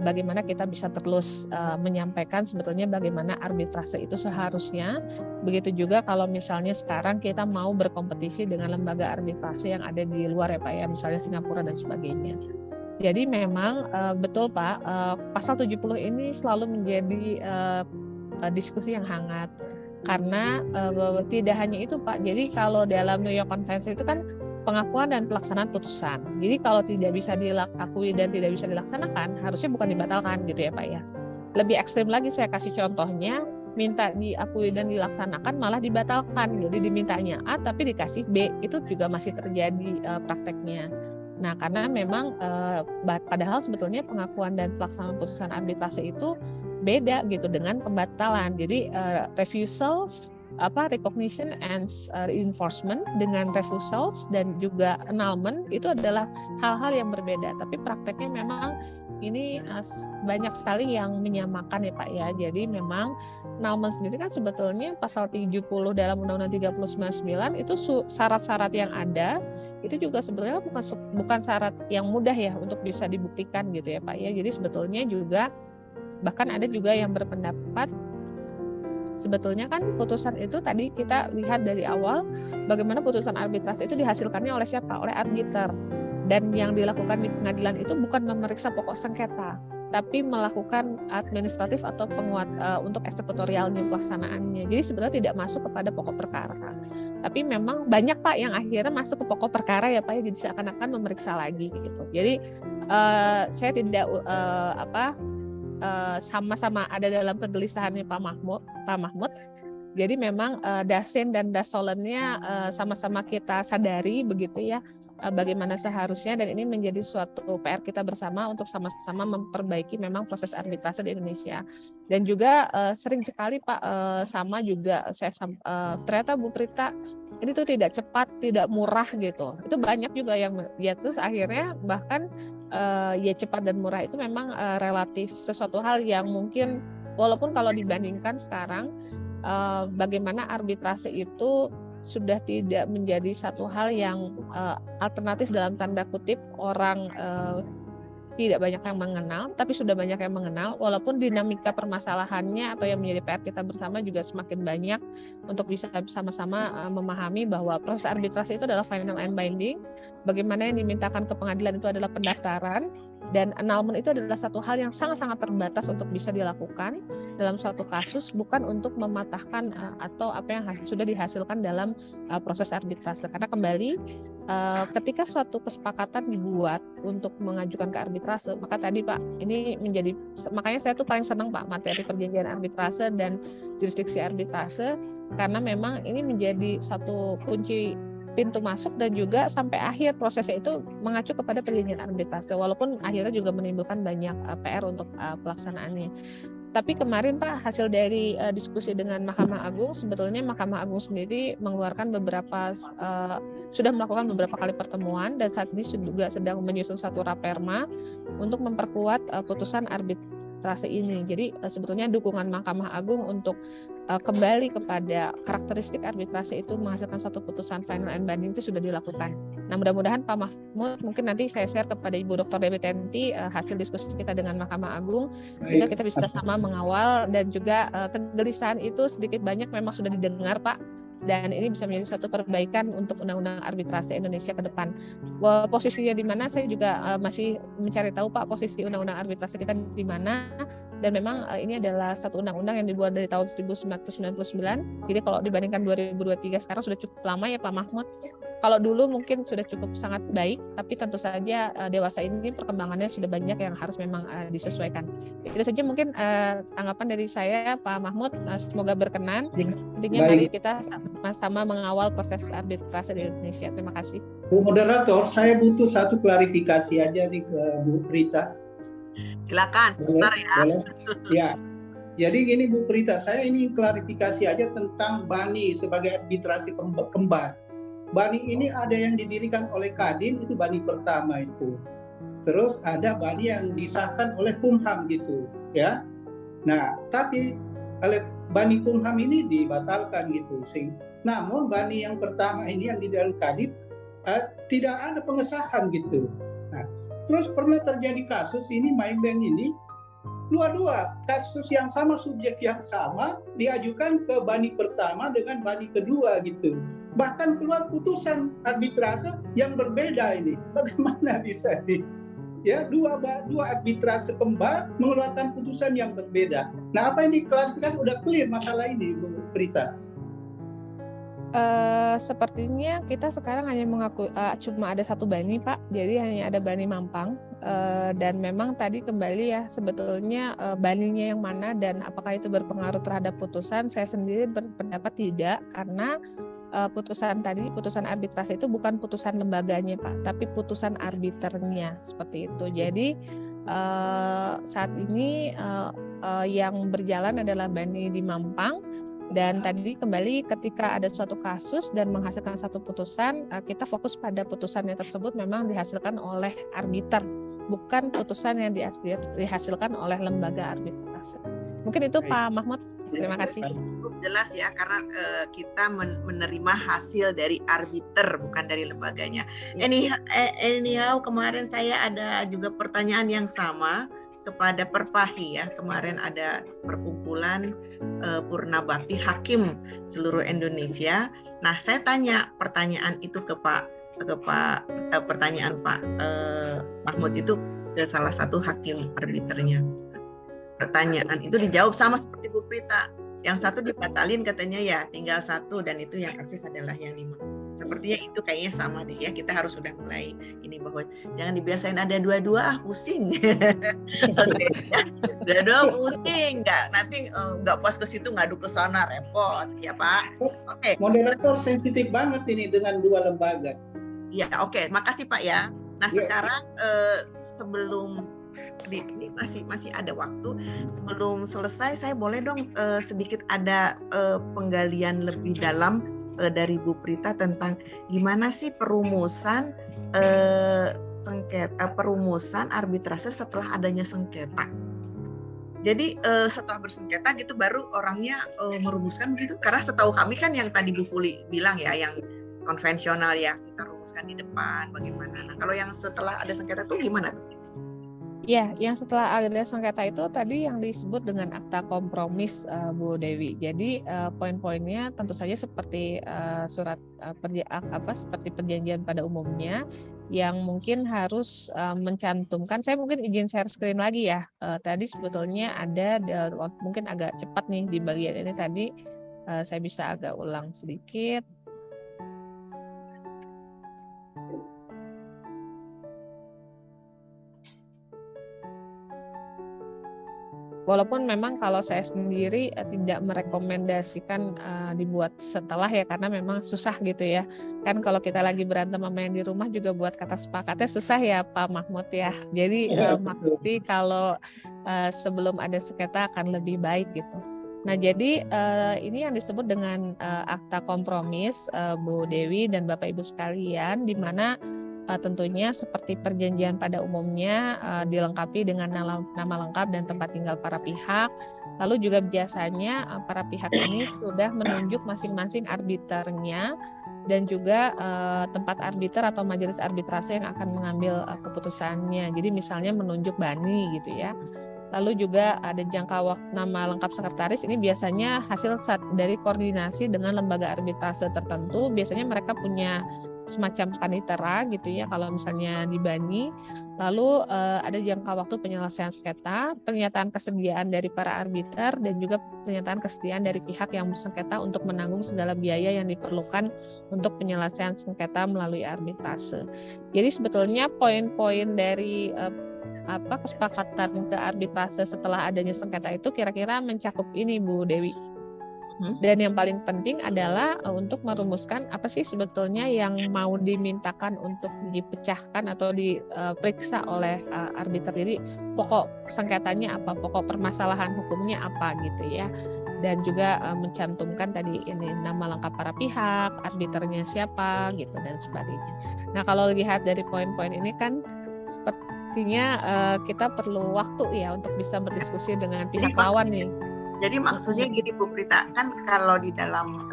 bagaimana kita bisa terus menyampaikan sebetulnya bagaimana arbitrase itu seharusnya. Begitu juga kalau misalnya sekarang kita mau berkompetisi dengan lembaga arbitrase yang ada di luar ya Pak ya, misalnya Singapura dan sebagainya. Jadi memang betul Pak, pasal 70 ini selalu menjadi diskusi yang hangat. Karena tidak hanya itu Pak, jadi kalau dalam New York Convention itu kan pengakuan dan pelaksanaan putusan. Jadi kalau tidak bisa diakui dan tidak bisa dilaksanakan, harusnya bukan dibatalkan gitu ya Pak ya. Lebih ekstrim lagi saya kasih contohnya, minta diakui dan dilaksanakan malah dibatalkan. Jadi dimintanya A tapi dikasih B, itu juga masih terjadi prakteknya. Nah, karena memang padahal sebetulnya pengakuan dan pelaksanaan putusan arbitrase itu beda gitu dengan pembatalan. Jadi refusals, recognition and enforcement dengan refusals dan juga annulment itu adalah hal-hal yang berbeda. Tapi prakteknya memang ini banyak sekali yang menyamakan ya Pak ya. Jadi memang annulment sendiri kan sebetulnya pasal 70 dalam Undang-Undang 3099 itu syarat-syarat yang ada itu juga sebetulnya bukan syarat yang mudah ya untuk bisa dibuktikan gitu ya Pak ya. Jadi sebetulnya juga bahkan ada juga yang berpendapat sebetulnya kan putusan itu tadi kita lihat dari awal bagaimana putusan arbitrase itu dihasilkannya oleh siapa? Oleh arbiter. Dan yang dilakukan di pengadilan itu bukan memeriksa pokok sengketa, tapi melakukan administratif atau untuk eksekutorialnya pelaksanaannya. Jadi sebenarnya tidak masuk kepada pokok perkara. Tapi memang banyak Pak yang akhirnya masuk ke pokok perkara ya Pak ya, jadi seakan-akan memeriksa lagi gitu. Jadi saya tidak sama-sama ada dalam kegelisahannya Pak Mahmud. Jadi memang Dasen dan Dasolennya sama-sama kita sadari begitu ya, bagaimana seharusnya, dan ini menjadi suatu PR kita bersama untuk sama-sama memperbaiki memang proses arbitrase di Indonesia. Dan juga sering sekali Pak sama juga saya ternyata Bu Prita ini tuh tidak cepat, tidak murah gitu. Itu banyak juga yang ya, terus akhirnya bahkan ya cepat dan murah itu memang relatif sesuatu hal yang mungkin walaupun kalau dibandingkan sekarang bagaimana arbitrase itu sudah tidak menjadi satu hal yang alternatif dalam tanda kutip, orang tidak banyak yang mengenal, tapi sudah banyak yang mengenal, walaupun dinamika permasalahannya atau yang menjadi PR kita bersama juga semakin banyak untuk bisa sama-sama memahami bahwa proses arbitrase itu adalah final and binding, bagaimana yang dimintakan ke pengadilan itu adalah pendaftaran, dan annulment itu adalah satu hal yang sangat-sangat terbatas untuk bisa dilakukan dalam suatu kasus, bukan untuk mematahkan atau apa yang sudah dihasilkan dalam proses arbitrase. Karena kembali ketika suatu kesepakatan dibuat untuk mengajukan ke arbitrase, maka tadi Pak, ini menjadi, makanya saya tuh paling senang Pak materi perjanjian arbitrase dan jurisdiksi arbitrase, karena memang ini menjadi satu kunci pintu masuk dan juga sampai akhir prosesnya itu mengacu kepada perjanjian arbitrase, walaupun akhirnya juga menimbulkan banyak PR untuk pelaksanaannya. Tapi kemarin Pak, hasil dari diskusi dengan Mahkamah Agung, sebetulnya Mahkamah Agung sendiri mengeluarkan sudah melakukan beberapa kali pertemuan, dan saat ini juga sedang menyusun satu raperma untuk memperkuat putusan arbitrase ini. Jadi sebetulnya dukungan Mahkamah Agung untuk kembali kepada karakteristik arbitrase itu menghasilkan satu putusan final and binding itu sudah dilakukan. Nah, mudah-mudahan Pak Mahmud, mungkin nanti saya share kepada Ibu Dr. Dewi Tenti hasil diskusi kita dengan Mahkamah Agung, sehingga kita bisa sama mengawal, dan juga kegelisahan itu sedikit banyak memang sudah didengar Pak, dan ini bisa menjadi suatu perbaikan untuk undang-undang arbitrase Indonesia ke depan. Posisinya di mana saya juga masih mencari tahu Pak, posisi undang-undang arbitrase kita di mana, dan memang ini adalah satu undang-undang yang dibuat dari tahun 1999. Jadi kalau dibandingkan 2023 sekarang sudah cukup lama ya Pak Mahmud. Kalau dulu mungkin sudah cukup sangat baik, tapi tentu saja dewasa ini perkembangannya sudah banyak yang harus memang disesuaikan. Itu saja mungkin tanggapan dari saya Pak Mahmud, semoga berkenan. Intinya mari kita sama-sama mengawal proses arbitrase di Indonesia. Terima kasih. Bu Moderator, saya butuh satu klarifikasi aja nih ke Bu Prita. Silakan, sebentar ya. Boleh? Ya. Jadi gini Bu Prita, saya ingin klarifikasi aja tentang BANI sebagai arbitrasi kembar. BANI ini ada yang didirikan oleh Kadin, itu BANI pertama itu. Terus ada BANI yang disahkan oleh Kumham gitu, ya. Nah, tapi oleh BANI Kumham ini dibatalkan gitu. Namun BANI yang pertama ini yang di dalam Kadin tidak ada pengesahan gitu. Nah, terus pernah terjadi kasus ini Maybank ini, dua-dua kasus yang sama, subjek yang sama diajukan ke BANI pertama dengan BANI kedua gitu. Bahkan keluar putusan arbitrase yang berbeda ini. Bagaimana bisa dua arbitrase kembar mengeluarkan putusan yang berbeda. Nah, apa yang diklarifikasi udah clear masalah ini Bu Prita? Sepertinya kita sekarang hanya cuma ada satu bani, Pak. Jadi hanya ada Bani Mampang. Dan memang tadi kembali ya, sebetulnya baninya yang mana dan apakah itu berpengaruh terhadap putusan? Saya sendiri berpendapat tidak, karena putusan arbitrase itu bukan putusan lembaganya, Pak, tapi putusan arbiternya, seperti itu. Jadi saat ini yang berjalan adalah Bani di Mampang. Dan tadi kembali ketika ada suatu kasus dan menghasilkan satu putusan, kita fokus pada putusannya tersebut memang dihasilkan oleh arbiter, bukan putusan yang dihasilkan oleh lembaga arbitrase. Mungkin itu Pak Mahmud. Terima kasih. Cukup jelas ya, karena kita menerima hasil dari arbiter, bukan dari lembaganya. Anyhow, kemarin saya ada juga pertanyaan yang sama kepada Perpahi ya. Kemarin ada perkumpulan Purnabakti Hakim seluruh Indonesia. Nah, saya tanya pertanyaan itu ke pertanyaan Pak Mahmud itu ke salah satu hakim arbiternya. Pertanyaan itu dijawab sama seperti Bu Prita. Yang satu dibatalin katanya ya tinggal satu, dan itu yang eksis adalah yang 5. Sepertinya itu kayaknya sama deh ya, kita harus sudah mulai ini bahwa jangan dibiasain ada dua-dua, pusing. Dua-dua pusing, nanti nggak puas ke situ ngadu ke sana, repot ya Pak. Oke. Moderator sensitif banget ini dengan 2 lembaga. Ya oke. Makasih Pak ya. Nah sekarang sebelum ini masih ada waktu, sebelum selesai saya boleh dong sedikit ada penggalian lebih dalam dari Bu Prita tentang gimana sih perumusan perumusan arbitrase setelah adanya sengketa. Jadi setelah bersengketa gitu baru orangnya merumuskan begitu, karena setahu kami kan yang tadi Bu Fuli bilang ya, yang konvensional ya kita rumuskan di depan bagaimana. Nah kalau yang setelah ada sengketa itu gimana tuh? Ya, yang setelah ada sengketa itu tadi yang disebut dengan akta kompromis, Bu Dewi. Jadi poin-poinnya tentu saja seperti seperti perjanjian pada umumnya yang mungkin harus mencantumkan. Saya mungkin izin share screen lagi ya. Tadi sebetulnya ada mungkin agak cepat nih di bagian ini tadi. Saya bisa agak ulang sedikit. Walaupun memang kalau saya sendiri tidak merekomendasikan dibuat setelah ya, karena memang susah gitu ya. Kan kalau kita lagi berantem sama yang di rumah juga buat kata sepakatnya susah ya Pak Mahmud ya. Jadi maksudnya kalau sebelum ada sengketa akan lebih baik gitu. Nah jadi ini yang disebut dengan akta kompromis, Bu Dewi dan Bapak Ibu sekalian, di mana tentunya seperti perjanjian pada umumnya dilengkapi dengan nama lengkap dan tempat tinggal para pihak. Lalu juga biasanya para pihak ini sudah menunjuk masing-masing arbiternya dan juga tempat arbiter atau majelis arbitrase yang akan mengambil keputusannya. Jadi misalnya menunjuk bani gitu ya. Lalu juga ada jangka waktu nama lengkap sekretaris, ini biasanya hasil dari koordinasi dengan lembaga arbitrase tertentu. Biasanya mereka punya semacam panitera gitu ya kalau misalnya di Bani. Lalu ada jangka waktu penyelesaian sengketa, pernyataan kesediaan dari para arbiter, dan juga pernyataan kesediaan dari pihak yang bersengketa untuk menanggung segala biaya yang diperlukan untuk penyelesaian sengketa melalui arbitrase. Jadi sebetulnya poin-poin dari kesepakatan ke arbitrase setelah adanya sengketa itu kira-kira mencakup ini Bu Dewi. Dan yang paling penting adalah untuk merumuskan apa sih sebetulnya yang mau dimintakan untuk dipecahkan atau diperiksa oleh arbiter. Jadi pokok sengketanya apa, pokok permasalahan hukumnya apa gitu ya. Dan juga mencantumkan tadi ini nama lengkap para pihak, arbiternya siapa gitu dan sebagainya. Nah kalau lihat dari poin-poin ini kan sepertinya kita perlu waktu ya untuk bisa berdiskusi dengan pihak lawan nih. Jadi maksudnya gini Bu Prita, kan kalau di dalam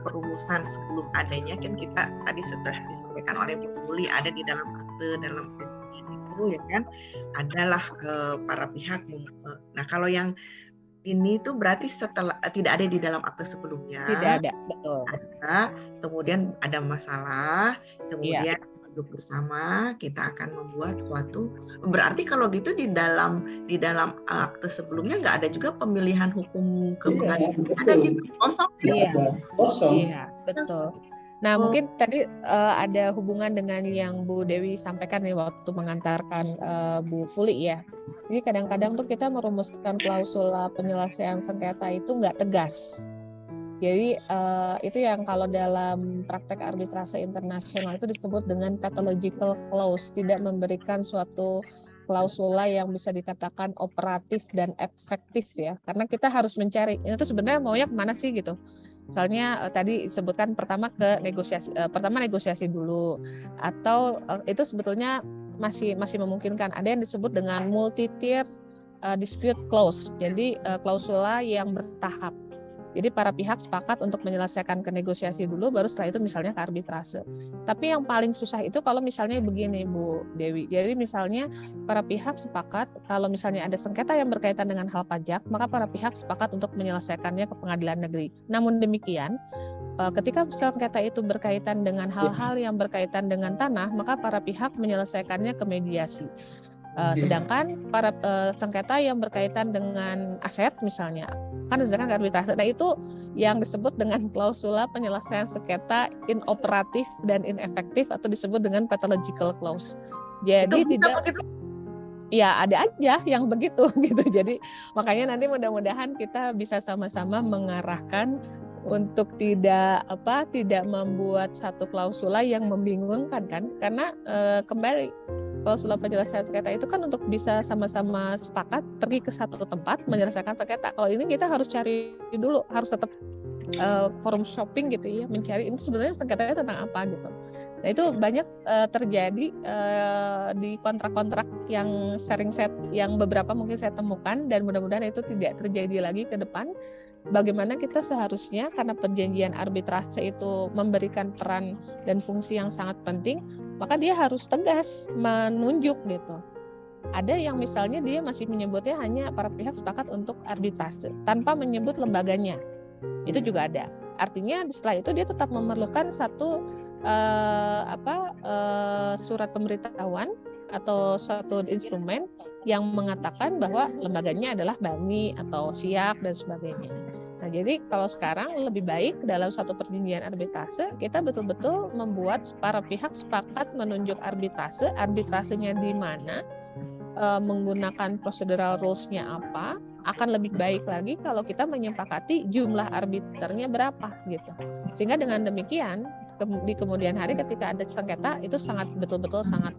perumusan sebelum adanya kan kita tadi sudah disampaikan oleh Bu Fuli ada di dalam akte dalam itu ya kan adalah para pihak. Nah kalau yang ini tuh berarti setelah tidak ada di dalam akte sebelumnya. Tidak ada, betul. Ada, kemudian ada masalah, kemudian duduk bersama, kita akan membuat suatu. Berarti kalau gitu di dalam akte sebelumnya nggak ada juga pemilihan hukum ke pengadilan. Ada gitu, kosong. Kosong. Iya, betul. Nah, mungkin tadi ada hubungan dengan yang Bu Dewi sampaikan nih waktu mengantarkan Bu Fuli ya. Jadi kadang-kadang tuh kita merumuskan klausula penyelesaian sengketa itu nggak tegas. Jadi itu yang kalau dalam praktek arbitrase internasional itu disebut dengan pathological clause, tidak memberikan suatu klausula yang bisa dikatakan operatif dan efektif ya. Karena kita harus mencari, ini tuh sebenarnya maunya kemana sih gitu. Misalnya tadi disebutkan pertama negosiasi dulu, atau itu sebetulnya masih memungkinkan. Ada yang disebut dengan multi-tier dispute clause, jadi klausula yang bertahap. Jadi para pihak sepakat untuk menyelesaikan ke negosiasi dulu, baru setelah itu misalnya ke arbitrase. Tapi yang paling susah itu kalau misalnya begini Bu Dewi, jadi misalnya para pihak sepakat kalau misalnya ada sengketa yang berkaitan dengan hal pajak, maka para pihak sepakat untuk menyelesaikannya ke pengadilan negeri. Namun demikian, ketika sengketa itu berkaitan dengan hal-hal yang berkaitan dengan tanah, maka para pihak menyelesaikannya ke mediasi. Sedangkan para sengketa yang berkaitan dengan aset misalnya kan diselesaikan ke arbitrase. Nah itu yang disebut dengan klausula penyelesaian sengketa inoperatif dan inefektif atau disebut dengan pathological clause. Jadi tidak, ya ada aja yang begitu gitu. Jadi makanya nanti mudah-mudahan kita bisa sama-sama mengarahkan untuk tidak membuat satu klausula yang membingungkan kan, karena kembali klausula penyelesaian sengketa itu kan untuk bisa sama-sama sepakat pergi ke satu tempat menyelesaikan sengketa. Kalau ini kita harus cari dulu, harus tetap forum shopping gitu ya, mencari ini sebenarnya sengketanya tentang apa gitu. Nah itu banyak terjadi di kontrak-kontrak yang yang beberapa mungkin saya temukan, dan mudah-mudahan itu tidak terjadi lagi ke depan. Bagaimana kita seharusnya, karena perjanjian arbitrase itu memberikan peran dan fungsi yang sangat penting, maka dia harus tegas menunjuk gitu. Ada yang misalnya dia masih menyebutnya hanya para pihak sepakat untuk arbitrase tanpa menyebut lembaganya. Itu juga ada. Artinya setelah itu dia tetap memerlukan satu surat pemberitahuan atau suatu instrumen yang mengatakan bahwa lembaganya adalah BANI atau SIAK dan sebagainya. Nah, jadi kalau sekarang lebih baik dalam satu perjanjian arbitrase kita betul-betul membuat para pihak sepakat menunjuk arbitrasenya di mana, menggunakan procedural rules-nya apa. Akan lebih baik lagi kalau kita menyepakati jumlah arbiternya berapa gitu. Sehingga dengan demikian di kemudian hari ketika ada sengketa itu betul-betul sangat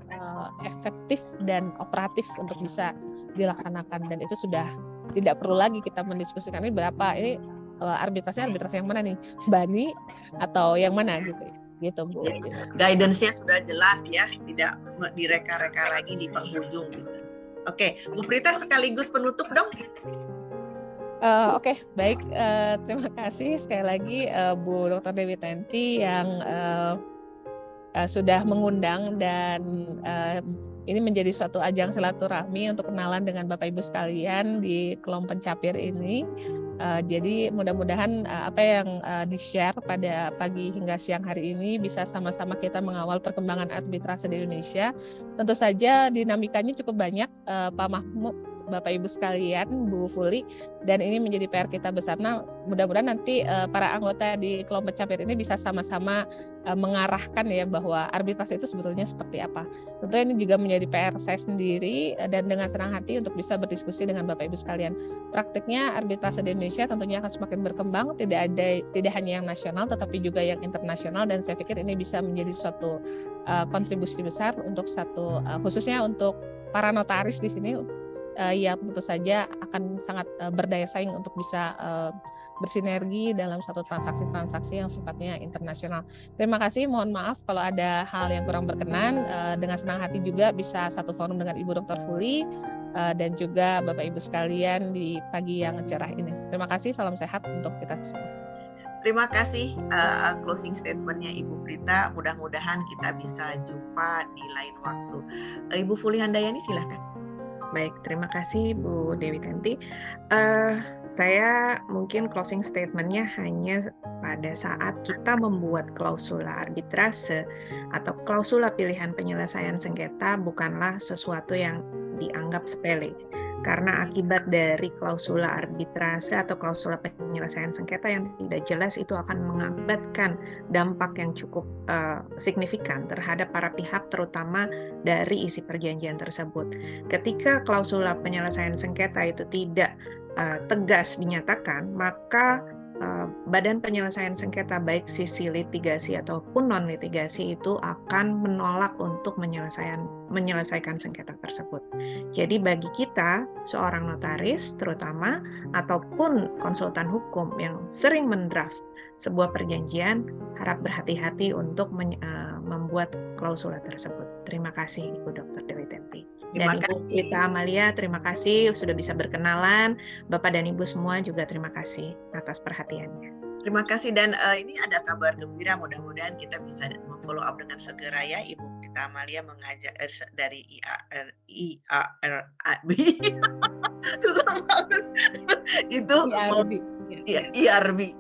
efektif dan operatif untuk bisa dilaksanakan, dan itu sudah tidak perlu lagi kita mendiskusikan ini berapa, ini arbitrase yang mana nih, BANI atau yang mana gitu Bu. Guidance-nya sudah jelas ya, tidak direka-reka lagi di penghujung gitu. Oke, Bu Prita sekaligus penutup dong. Oke, baik. Terima kasih sekali lagi Bu Dr. Dewi Tenti yang sudah mengundang, dan ini menjadi suatu ajang silaturahmi untuk kenalan dengan Bapak Ibu sekalian di Kelom Pencapir ini. Jadi mudah-mudahan apa yang di-share pada pagi hingga siang hari ini bisa sama-sama kita mengawal perkembangan arbitrase di Indonesia. Tentu saja dinamikanya cukup banyak, Pak Mahmud, Bapak Ibu sekalian, Bu Fuli, dan ini menjadi PR kita besar. Nah, mudah-mudahan nanti para anggota di Kelom Pencapir ini bisa sama-sama mengarahkan ya bahwa arbitrase itu sebetulnya seperti apa. Tentu ini juga menjadi PR saya sendiri, dan dengan senang hati untuk bisa berdiskusi dengan Bapak Ibu sekalian. Praktiknya arbitrase di Indonesia tentunya akan semakin berkembang, tidak hanya yang nasional tetapi juga yang internasional, dan saya pikir ini bisa menjadi suatu kontribusi besar untuk khususnya untuk para notaris di sini. Yang tentu saja akan sangat berdaya saing untuk bisa bersinergi dalam satu transaksi-transaksi yang sifatnya internasional. Terima kasih, mohon maaf kalau ada hal yang kurang berkenan. Dengan senang hati juga bisa satu forum dengan Ibu Dr. Fuli dan juga Bapak Ibu sekalian di pagi yang cerah ini. Terima kasih, salam sehat untuk kita semua. Terima kasih closing statement-nya Ibu Prita. Mudah-mudahan kita bisa jumpa di lain waktu. Ibu Fuli Handayani silahkan. Baik, terima kasih Bu Dewi Tanti. Saya mungkin closing statement-nya hanya pada saat kita membuat klausula arbitrase atau klausula pilihan penyelesaian sengketa bukanlah sesuatu yang dianggap sepele. Karena akibat dari klausula arbitrase atau klausula penyelesaian sengketa yang tidak jelas itu akan mengakibatkan dampak yang cukup signifikan terhadap para pihak, terutama dari isi perjanjian tersebut. Ketika klausula penyelesaian sengketa itu tidak tegas dinyatakan, maka badan penyelesaian sengketa baik sisi litigasi ataupun non litigasi itu akan menolak untuk menyelesaikan sengketa tersebut. Jadi bagi kita seorang notaris terutama ataupun konsultan hukum yang sering mendraft sebuah perjanjian, harap berhati-hati untuk membuat klausula tersebut. Terima kasih Ibu Dr. Dewi Tanti. Dan Ibu Rita Amalia, terima kasih sudah bisa berkenalan. Bapak dan Ibu semua juga terima kasih atas perhatiannya. Terima kasih, dan ini ada kabar gembira, mudah-mudahan kita bisa follow up dengan segera ya. Ibu Rita Amalia mengajak dari IARB susah banget itu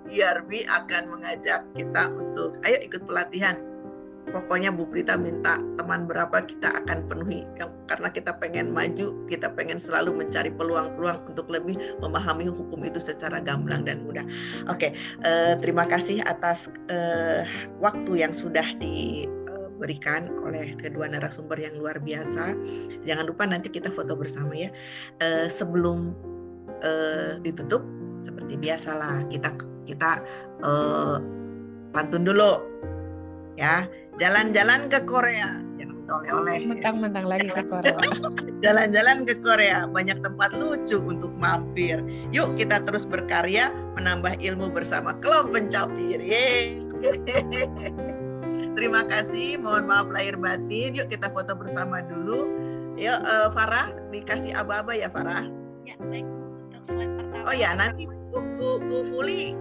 IRB akan mengajak kita untuk ayo ikut pelatihan. Pokoknya Bu Prita minta teman berapa kita akan penuhi, karena kita pengen maju, kita pengen selalu mencari peluang-peluang untuk lebih memahami hukum itu secara gamblang dan mudah. Oke, terima kasih atas waktu yang sudah diberikan oleh kedua narasumber yang luar biasa. Jangan lupa nanti kita foto bersama ya. Sebelum ditutup, seperti biasalah kita pantun dulu ya. Jalan-jalan ke Korea, jangan minta oleh-oleh. Mentang-mentang lagi ke Korea. Jalan-jalan ke Korea, banyak tempat lucu untuk mampir. Yuk kita terus berkarya, menambah ilmu bersama kelompok pencapir. Yeay. Terima kasih, mohon maaf lahir batin. Yuk kita foto bersama dulu. Yuk Farah, dikasih aba-aba ya Farah. Ya, baik Bu, untuk slide pertama. Oh ya, nanti Bu Fuli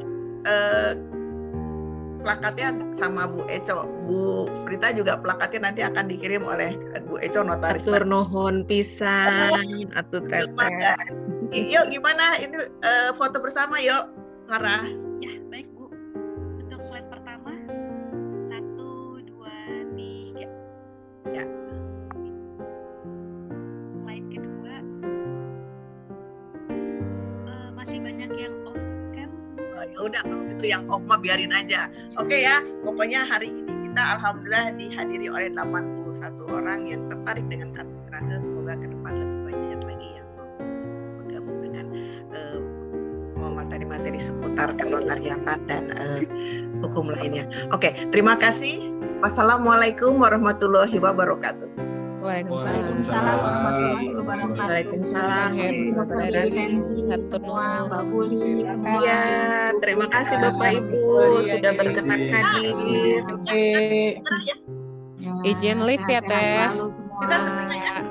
plakatnya sama Bu Eco. Bu Prita juga plakatnya nanti akan dikirim oleh Bu Eco, notaris. Atur nuhun pisan, atuh teteh. Yuk gimana itu foto bersama yuk, Farah. Ya, baik Bu. Untuk slide pertama, 1, 2, 3. Ya. Slide kedua, masih banyak yang off cam. Ya udah, kalau itu yang off mah biarin aja. Oke ya, pokoknya hari ini kita alhamdulillah dihadiri oleh 81 orang yang tertarik dengan arbitrase. Semoga ke depan lebih banyak lagi yang bergabung dengan materi-materi seputar kenotariatan dan hukum lainnya. Oke, terima kasih. Wassalamualaikum warahmatullahi wabarakatuh. Waalaikumsalam. Waalaikumsalam. Iya, terima kasih Bapak Ibu sudah berkenan hadir. izin live ya Teh. Kita segera ya.